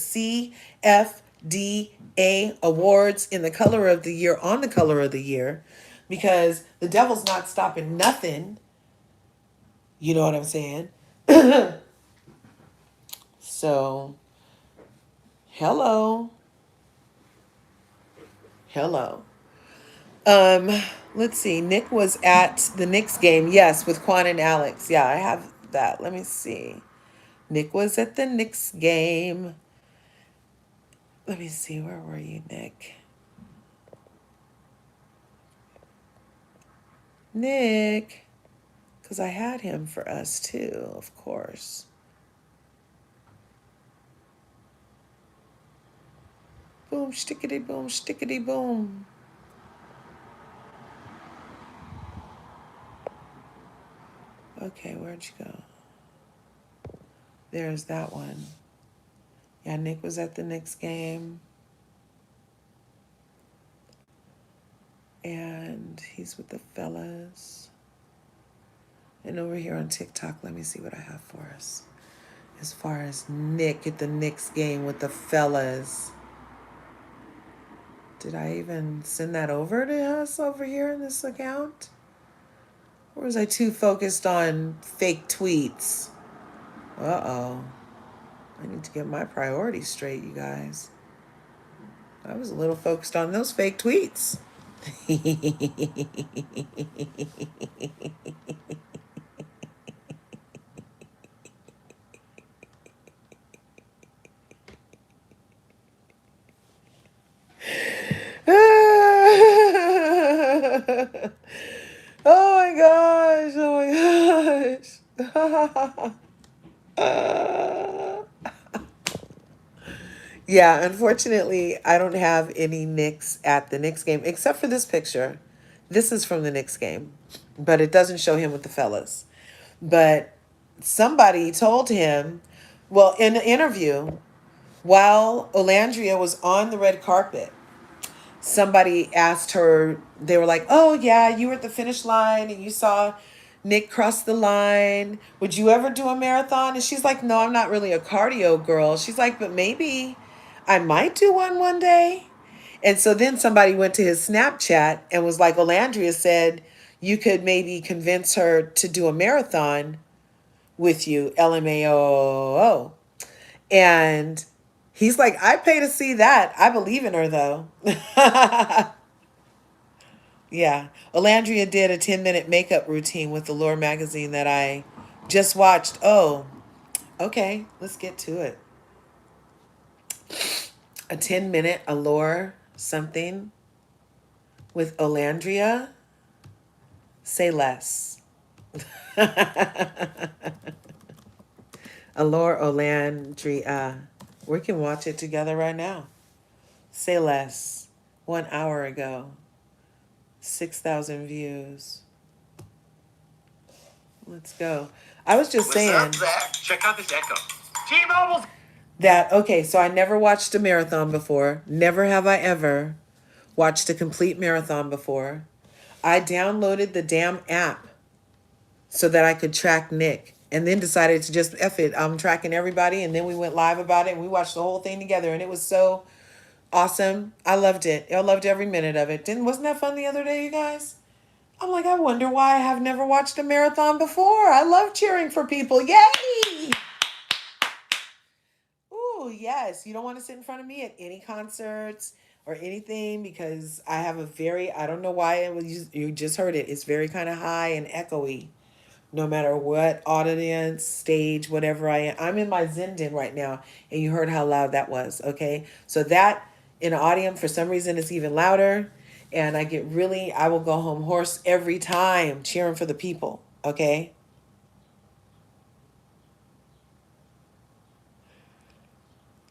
CFDA awards in the color of the year, on the color of the year, because the devil's not stopping nothing. You know what I'm saying? So, hello. Hello. Um, let's see. Nick was at the Knicks game. Yes, with Quan and Alex. Yeah, I have that. Let me see. Nick was at the Knicks game. Let me see. Where were you, Nick? Nick. Because I had him for us too, of course. Boom, stickity boom, stickity boom. Okay, where'd you go? There's that one. Yeah, Nick was at the Knicks game. And he's with the fellas. And over here on TikTok, let me see what I have for us. As far as Nick at the Knicks game with the fellas. Did I even send that over to us over here in this account? Or was I too focused on fake tweets? Uh-oh. I need to get my priorities straight, you guys. I was a little focused on those fake tweets. Oh my gosh, oh my gosh. Yeah, unfortunately, I don't have any Knicks at the Knicks game, except for this picture. This is from the Knicks game, but it doesn't show him with the fellas. But somebody told him, well, in an interview, while Olandria was on the red carpet, somebody asked her, they were like, oh, yeah, you were at the finish line and you saw Nick cross the line. Would you ever do a marathon? And she's like, no, I'm not really a cardio girl. She's like, but maybe I might do one day. And so then somebody went to his Snapchat and was like, Olandria said you could maybe convince her to do a marathon with you, LMAO. And he's like, I pay to see that. I believe in her, though. Yeah. Olandria did a 10-minute makeup routine with Allure magazine that I just watched. Oh, okay. Let's get to it. A 10-minute Allure something with Olandria. Say less. Allure Olandria. We can watch it together right now. Say less. 1 hour ago. 6,000 views. Let's go. I was just saying. What's up, Zach? Check out this echo. T-Mobile's That, okay, so I never watched a marathon before. Never have I ever watched a complete marathon before. I downloaded the damn app so that I could track Nick and then decided to just F it. I'm tracking everybody. And then we went live about it and we watched the whole thing together. And it was so awesome. I loved it. I loved every minute of it. Wasn't that fun the other day, you guys? I'm like, I wonder why I have never watched a marathon before. I love cheering for people. Yay! Ooh, yes. You don't want to sit in front of me at any concerts or anything because I have a very, I don't know why it was, you just heard it. It's very kind of high and echoey. No matter what audience, stage, whatever I am. I'm in my Zindan right now, and you heard how loud that was, okay? So that in an audience, for some reason, it's even louder, and I will go home hoarse every time cheering for the people, okay?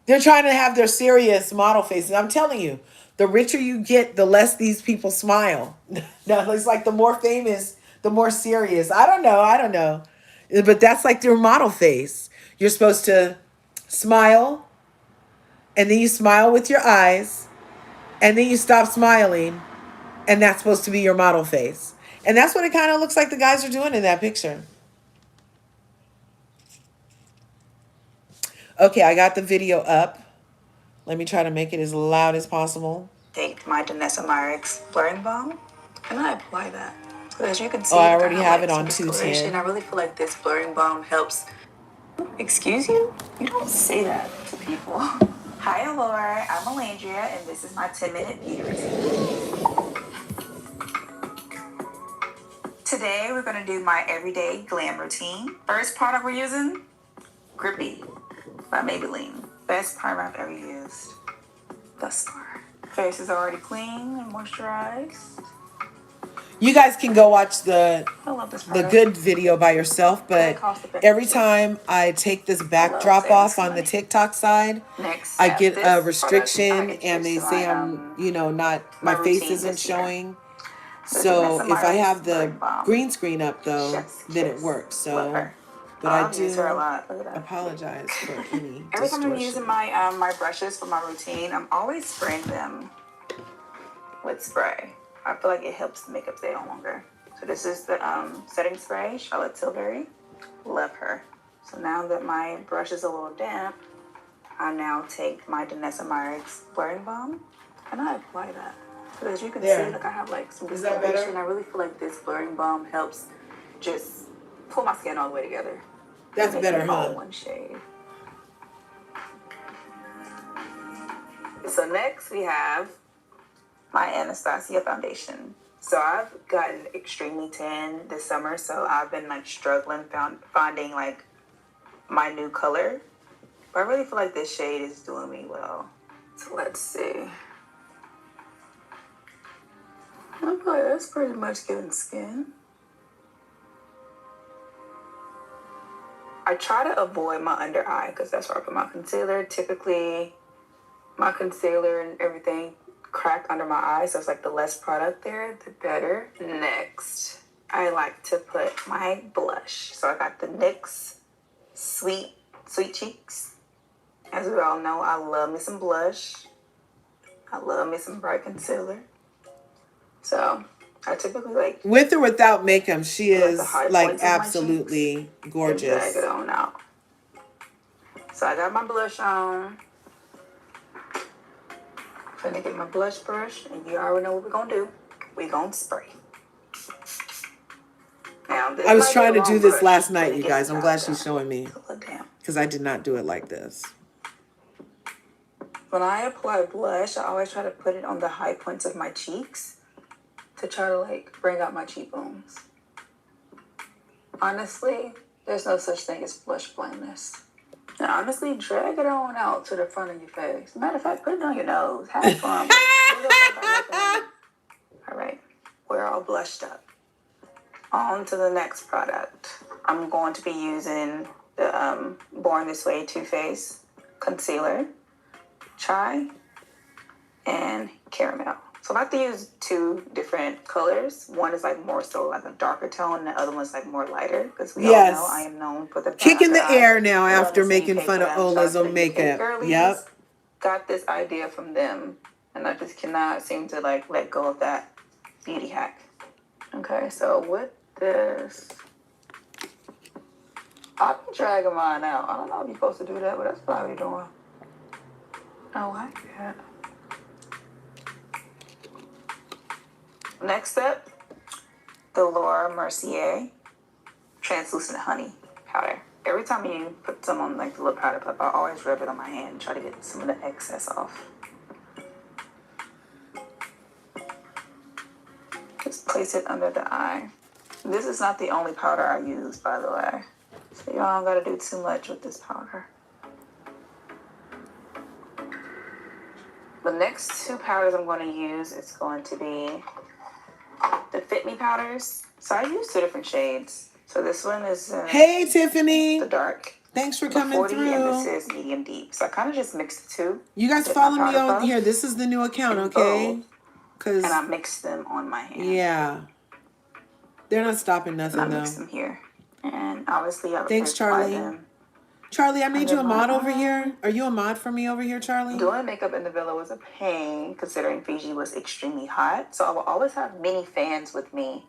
They're trying to have their serious model faces. I'm telling you, the richer you get, the less these people smile. No, it's like the more famous, the more serious. I don't know. But that's like their model face. You're supposed to smile, and then you smile with your eyes, and then you stop smiling, and that's supposed to be your model face. And that's what it kind of looks like the guys are doing in that picture. Okay, I got the video up. Let me try to make it as loud as possible. Take my Danessa blurring balm and I apply that. So as you can see, Oh, I I already have have like it some on discoloration. 210. I really feel like this blurring balm helps. Excuse you? You don't say that to people. Hi, Allure. I'm Olandria, and this is my 10-minute beauty routine. Today, we're going to do my everyday glam routine. First product we're using, Grippy by Maybelline. Best primer I've ever used thus far. Face is already clean and moisturized. You guys can go watch I love this the product. good video by yourself, but every time I take this backdrop off on the TikTok side, Next, I get a this restriction product, and they say I'm, not, my face isn't showing. So if I have the green screen up though, then it works. So, but I do apologize for any Every time I'm using distortion. my brushes for my routine, I'm always spraying them with spray. I feel like it helps the makeup stay on longer. So this is the setting spray, Charlotte Tilbury. Love her. So now that my brush is a little damp, I now take my Danessa blurring balm and I apply that. So as you can see, like I have like some discoloration. I really feel like this blurring balm helps just pull my skin all the way together. That's better, huh? All one shade. So next we have my Anastasia foundation. So I've gotten extremely tan this summer, so I've been like struggling finding like my new color. But I really feel like this shade is doing me well. So let's see. I feel like that's pretty much giving skin. I try to avoid my under eye because that's where I put my concealer. Typically, my concealer and everything crack under my eyes, so it's like the less product there, the better. Next, I like to put my blush. So I got the NYX Sweet Cheeks. As we all know, I love me some blush. I love me some bright concealer. So I typically like, with or without makeup, she is like absolutely and gorgeous. drag it on out. So I got my blush on. Gonna get my blush brush, and you already know what we're gonna do. We're gonna spray. Now, I was trying to do this last night, you guys. I'm glad she's showing me because I did not do it like this. When I apply blush, I always try to put it on the high points of my cheeks to try to like bring out my cheekbones. Honestly, there's no such thing as blush blindness. And honestly, drag it on out to the front of your face. Matter of fact, put it on your nose. Have fun. All right, we're all blushed up. On to the next product. I'm going to be using the Born This Way Too Faced Concealer, Chai, and Caramel. So I like to use two different colors. One is like more so like a darker tone, and the other one's like more lighter. Because we all know I am known for the Kick in the eye. air now Love after me some making UK fun of glam. Shout Ola's out to on the UK makeup. Curvies. Yep. Got this idea from them, and I just cannot seem to like let go of that beauty hack. Okay, so with this, I've been dragging mine out. I don't know if you're supposed to do that, but that's what I'll be doing. I like that. Next up, the Laura Mercier Translucent Honey Powder. Every time you put some on like the little powder puff, I always rub it on my hand and try to get some of the excess off. Just place it under the eye. This is not the only powder I use, by the way. So y'all don't gotta do too much with this powder. The next two powders I'm going to use is going to be the Fit Me powders. So I use two different shades. So this one is Hey, Tiffany. the dark. Thanks for The coming 40, through. and this is medium deep. So I kind of just mixed the two. You guys follow me on here. This is the new account, okay? And I mixed them on my hand. Yeah. They're not stopping nothing, and I though. mixed them here. And obviously I Thanks, Charlie. Charlie, I made you a mod over here. Are you a mod for me over here, Charlie? Doing makeup in the villa was a pain, considering Fiji was extremely hot. So I will always have mini fans with me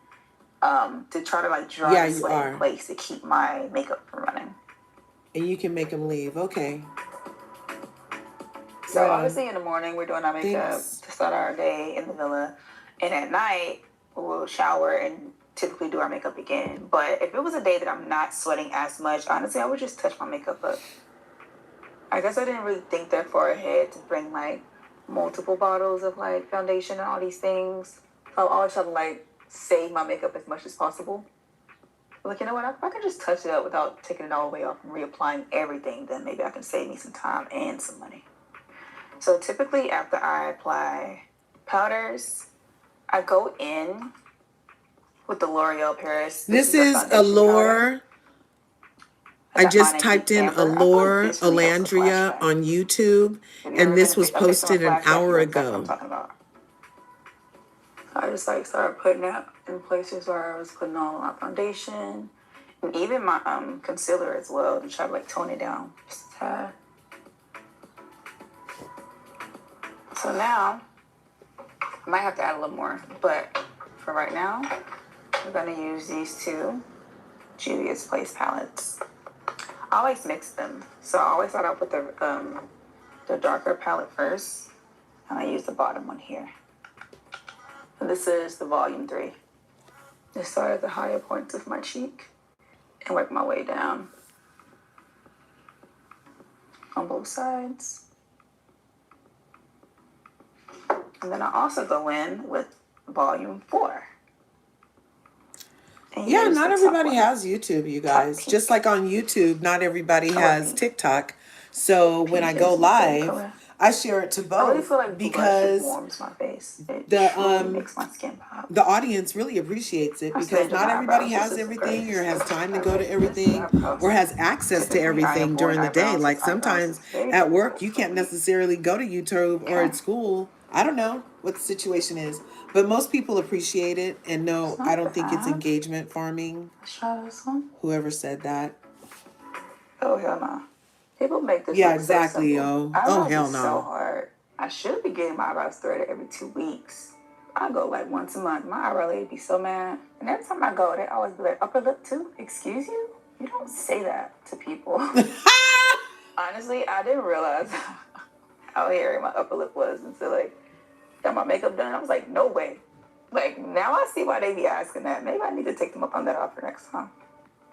to try to like dry the sweat in place to keep my makeup from running. And you can make them leave. Okay. So obviously in the morning we're doing our makeup to start our day in the villa. And at night we'll shower and typically do our makeup again. But if it was a day that I'm not sweating as much, honestly, I would just touch my makeup up. I guess I didn't really think that far ahead to bring like multiple bottles of like foundation and all these things. I'll always try to like save my makeup as much as possible. But like, you know what? If I can just touch it up without taking it all the way off and reapplying everything, then maybe I can save me some time and some money. So typically after I apply powders, I go in with the L'Oreal Paris. This is Allure. I just typed in Allure Olandria on YouTube, and this was posted an hour ago. I just like started putting it in places where I was putting all my foundation and even my concealer as well to try to like tone it down just a tad. So now I might have to add a little more, but for right now, we're gonna use these two Juvia's Place palettes. I always mix them, so I always start out with the darker palette first, and I use the bottom one here. And this is the volume 3. I start at the higher points of my cheek and work my way down on both sides. And then I also go in with volume 4. Yeah, not everybody has YouTube, you guys. Just like on YouTube, not everybody has TikTok. So when I go live, I share it to both. I really feel like because warms my face. It makes my skin pop. The audience really appreciates it because not everybody has everything or has time to go to everything or has access to everything during the day. Like sometimes at work, you can't necessarily go to YouTube or at school. I don't know what the situation is. But most people appreciate it, and no, I don't think it's engagement farming. Let's try this one. Whoever said that. Oh, hell no. People make this look exactly, yo. Oh, hell no. So hard. I should be getting my eyebrows threaded every 2 weeks. I go like once a month. My eyebrow lady be so mad. And every time I go, they always be like, upper lip too? Excuse you? You don't say that to people. Honestly, I didn't realize how hairy my upper lip was until like got my makeup done. I was like, no way. Like, now I see why they be asking that. Maybe I need to take them up on that offer next time.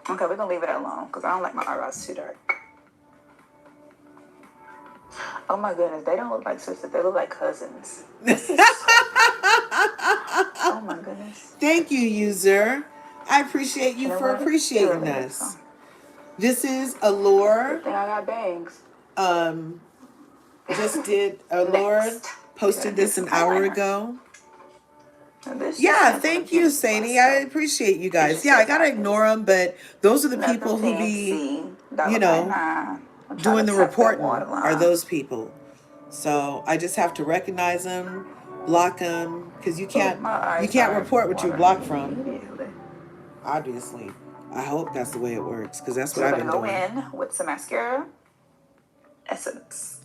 Okay, we're gonna leave it alone because I don't like my eyebrows too dark. Oh my goodness, they don't look like sisters. They look like cousins. Oh my goodness. Thank you, user. I appreciate you for appreciating us. This is Allure. Good thing I got bangs. Just did Allure. Posted this an hour ago. Yeah, thank you, Sadie. I appreciate you guys. Yeah, I gotta ignore them, but those are the people who be, you know, doing the reporting are those people. So I just have to recognize them, block them, because you can't report what you're blocked from. Obviously, I hope that's the way it works, because that's what I've been doing. Go in with some mascara, Essence,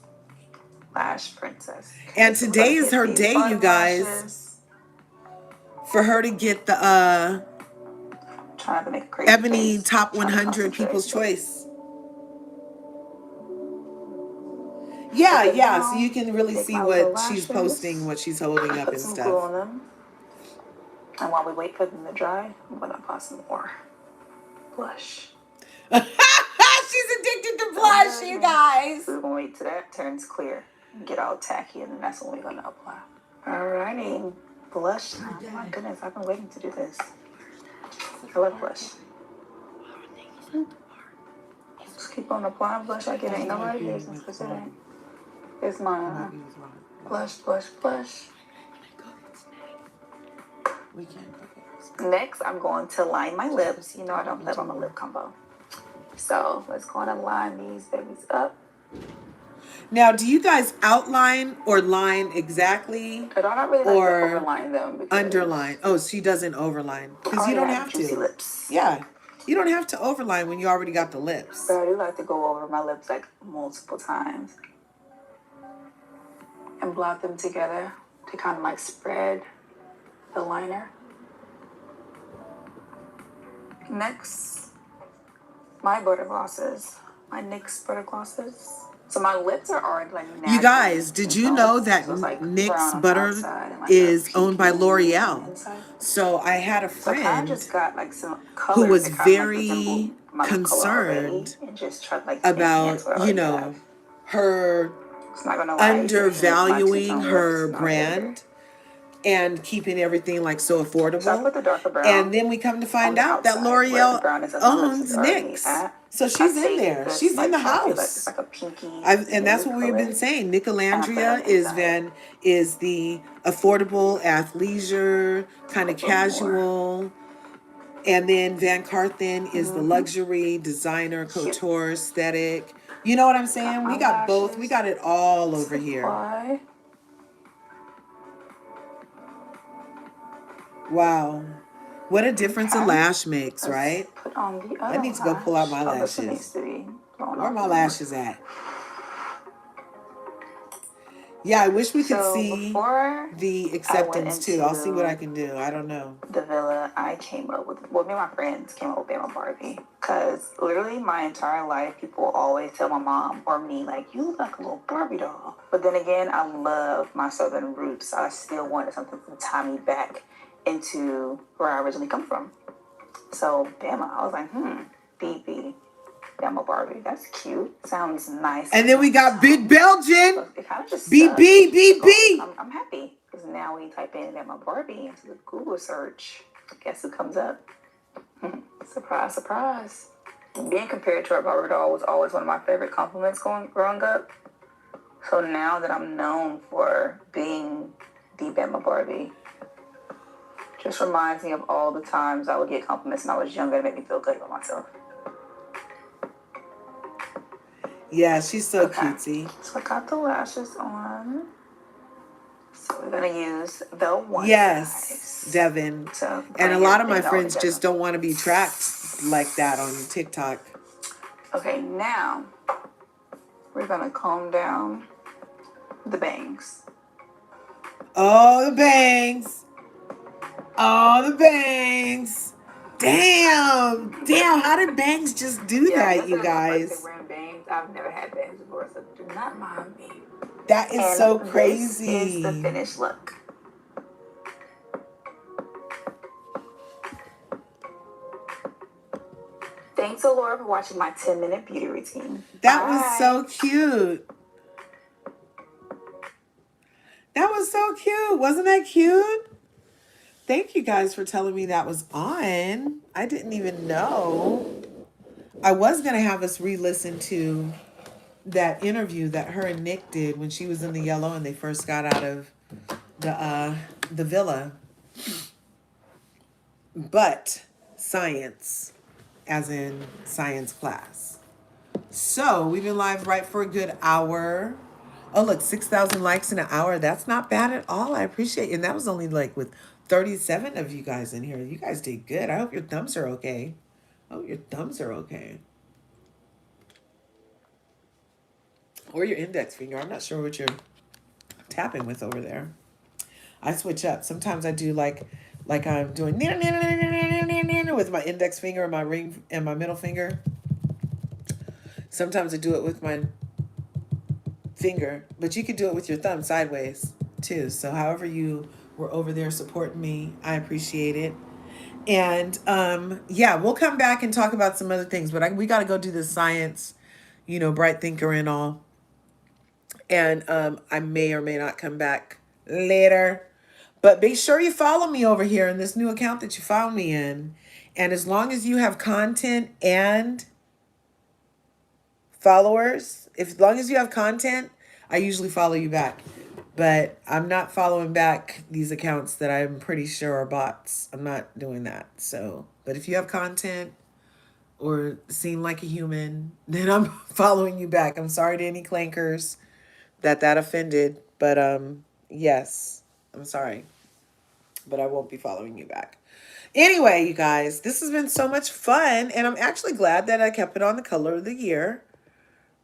Lash Princess. And today is her day, you guys, for her to get the trying to make a crazy Ebony face. Top 100 People's Choice. Yeah, so you can really see what she's posting, what she's holding up and stuff. On them. And while we wait for them to dry, I'm gonna apply some more blush. She's addicted to blush, you guys. We're gonna wait till that turns clear and get all tacky, and then that's when we're gonna apply. Alrighty, blush time. Oh my goodness, I've been waiting to do this. I love blush. Just keep on applying blush like it ain't nobody business, because it ain't. It's mine. Blush, blush, blush. Next, I'm going to line my lips. You know I don't play on my lip combo. So let's go on and line these babies up. Now, do you guys outline or line exactly? I don't really like to overline them. Underline. Oh, she doesn't overline. Because you don't have to. Lips. Yeah. You don't have to overline when you already got the lips. But I do like to go over my lips like multiple times. And blot them together to kind of like spread the liner. Next, my butter glosses. My NYX butter glosses. So my lips are already like natural. You guys, did you know that NYX butter is owned by L'Oreal? So I had a friend who was very concerned about, you know, her undervaluing her brand and keeping everything like so affordable. So I put the darker brown, and then we come to find out that L'Oreal owns NYX. So she's in there. She's in the house. And that's what we've been saying. Nicolandria is the affordable athleisure, kind of casual. And then Van Carthen is the luxury, designer, couture, aesthetic. You know what I'm saying? We got both. We got it all over here. Wow. What a difference a lash makes, right? I need to go pull out my lashes. Where are my lashes at? Yeah, I wish we could see the acceptance too. I'll see what I can do. I don't know. The villa I came up with, well, me and my friends came up with Bama Barbie. Because literally my entire life, people always tell my mom or me, like, you look like a little Barbie doll. But then again, I love my southern roots. I still wanted something to tie me back into where I originally come from. So Bama, I was like, BB, Bama Barbie, that's cute. Sounds nice. And then we got Big Belgian. So it kind of just BB. I'm happy because now we type in Bama Barbie into the Google search. Guess who comes up? Surprise, surprise. Being compared to a Barbie doll was always one of my favorite compliments growing up. So now that I'm known for being the Bama Barbie, just reminds me of all the times I would get compliments when I was younger to make me feel good about myself. Yeah, she's so cutesy. So I got the lashes on. So we're going to use the one size. Devin. So and a lot of my friends just don't want to be tracked like that on TikTok. Okay, now we're going to comb down the bangs. Oh, the bangs. Oh, the bangs. Damn. How did bangs just do that, you guys? Wearing bangs. I've never had bangs before, so do not mind me. That is so crazy. This is the finished look. Thanks, Laura, for watching my 10-minute beauty routine. That was so cute. That was so cute. Wasn't that cute? Thank you guys for telling me that was on. I didn't even know. I was going to have us re-listen to that interview that her and Nick did when she was in the yellow and they first got out of the villa. but science, as in science class. So we've been live right for a good hour. Oh, look, 6,000 likes in an hour. That's not bad at all. I appreciate it. And that was only like with 37 of you guys in here. You guys did good. I hope your thumbs are okay. I hope your thumbs are okay. Or your index finger. I'm not sure what you're tapping with over there. I switch up. Sometimes I do like I'm doing with my index finger and my ring and my middle finger. Sometimes I do it with my finger, but you could do it with your thumb sideways too. So however you were over there supporting me, I appreciate it. And yeah, we'll come back and talk about some other things, but we got to go do the science, bright thinker and all. And I may or may not come back later. But be sure you follow me over here in this new account that you found me in. And as long as you have content and followers, as long as you have content, I usually follow you back. But I'm not following back these accounts that I'm pretty sure are bots. I'm not doing that. So, but if you have content or seem like a human, then I'm following you back. I'm sorry to any clankers that offended, but yes, I'm sorry, but I won't be following you back. Anyway, you guys, this has been so much fun, and I'm actually glad that I kept it on the color of the year.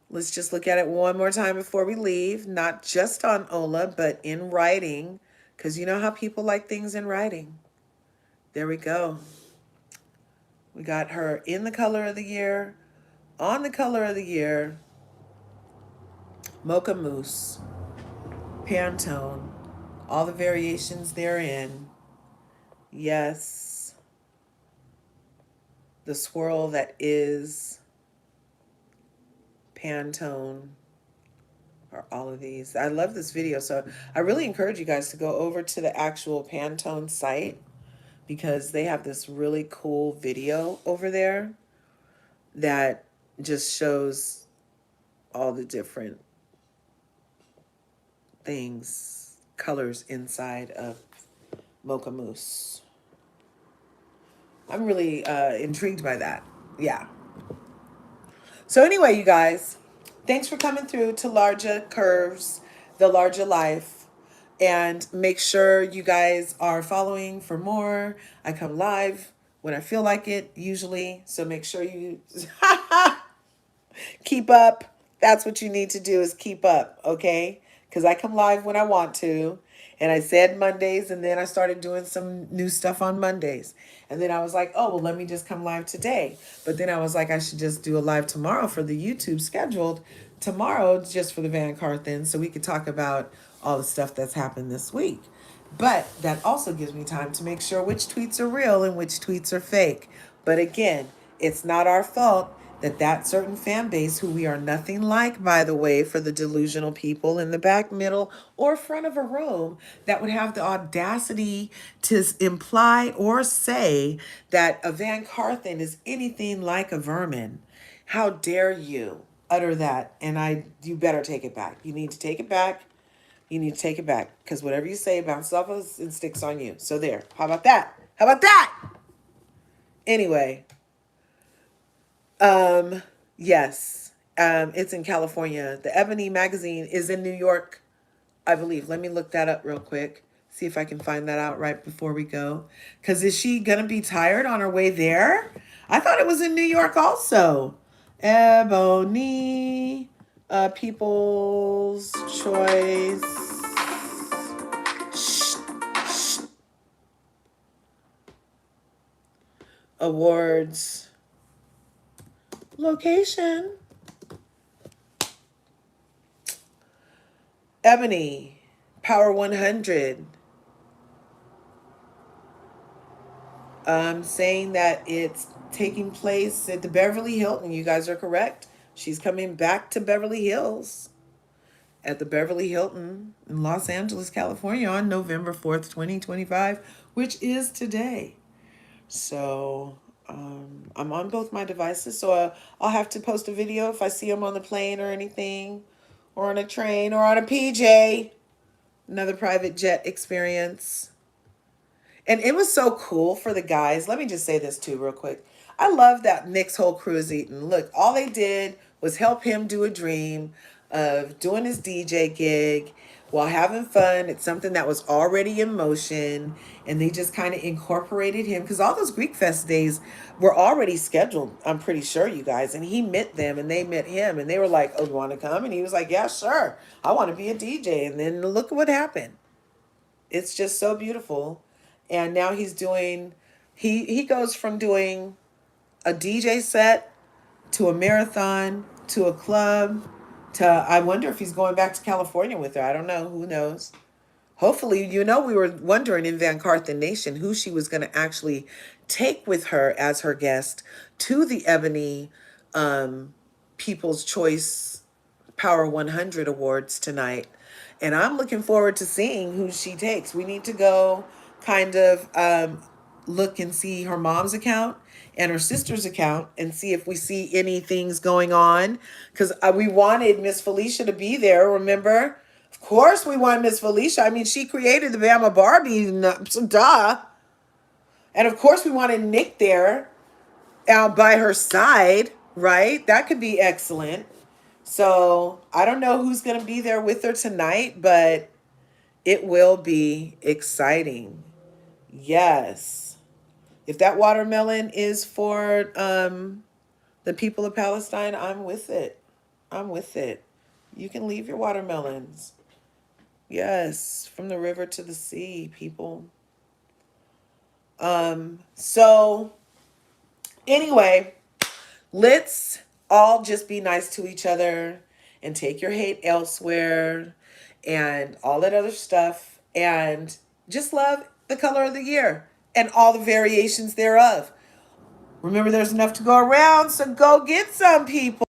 Let's just look at it one more time before we leave, not just on Ola, but in writing, because you know how people like things in writing. There we go. We got her in the color of the year, on the color of the year, Mocha Mousse, Pantone, all the variations therein. Yes, the swirl that is Pantone, or all of these. I love this video, so I really encourage you guys to go over to the actual Pantone site because they have this really cool video over there that just shows all the different things, colors inside of Mocha Mousse. I'm really intrigued by that. Yeah. So anyway, you guys, thanks for coming through to LRGA Curves, the LRGA Life. And make sure you guys are following for more. I come live when I feel like it, usually. So make sure you keep up. That's what you need to do is keep up, okay? Because I come live when I want to. And I said Mondays, and then I started doing some new stuff on Mondays. And then I was like, oh, well, let me just come live today. But then I was like, I should just do a live tomorrow for the YouTube scheduled tomorrow just for the Van Carthen so we could talk about all the stuff that's happened this week. But that also gives me time to make sure which tweets are real and which tweets are fake. But again, it's not our fault that certain fan base, who we are nothing like, by the way, for the delusional people in the back, middle, or front of a room, that would have the audacity to imply or say that a Van Carthen is anything like a vermin. How dare you utter that? And you better take it back. You need to take it back. You need to take it back, because whatever you say bounces off us and sticks on you. So there. How about that? How about that? Anyway. Yes. It's in California. The Ebony magazine is in New York, I believe. Let me look that up real quick. See if I can find that out right before we go. Because is she going to be tired on her way there? I thought it was in New York also. Ebony, People's Choice. Awards. Location. Ebony, Power 100. Saying that it's taking place at the Beverly Hilton. You guys are correct. She's coming back to Beverly Hills at the Beverly Hilton in Los Angeles, California on November 4th, 2025, which is today. So I'm on both my devices, so I'll have to post a video if I see them on the plane or anything, or on a train, or on a PJ, another private jet experience. And it was so cool for the guys. Let me just say this too, real quick. I love that Nick's whole crew is eating. Look, all they did was help him do a dream of doing his DJ gig while having fun. It's something that was already in motion. And they just kind of incorporated him because all those Greek Fest days were already scheduled, I'm pretty sure, you guys. And he met them and they met him. And they were like, oh, you want to come? And he was like, yeah, sure. I want to be a DJ. And then look at what happened. It's just so beautiful. And now he's doing, he goes from doing a DJ set to a marathon to a club to, I wonder if he's going back to California with her. I don't know. Who knows? Hopefully, we were wondering in Van Carthen Nation who she was going to actually take with her as her guest to the Ebony People's Choice Power 100 Awards tonight. And I'm looking forward to seeing who she takes. We need to go kind of look and see her mom's account and her sister's account and see if we see any things going on. Because we wanted Miss Felicia to be there, remember? Of course we want Miss Felicia. I mean, she created the Bama Barbie, so duh. And of course we wanted Nick there out by her side, right? That could be excellent. So I don't know who's going to be there with her tonight, but it will be exciting. Yes. If that watermelon is for the people of Palestine, I'm with it. I'm with it. You can leave your watermelons. Yes, from the river to the sea, people. So anyway, let's all just be nice to each other and take your hate elsewhere and all that other stuff and just love the color of the year and all the variations thereof. Remember, there's enough to go around, so go get some, people.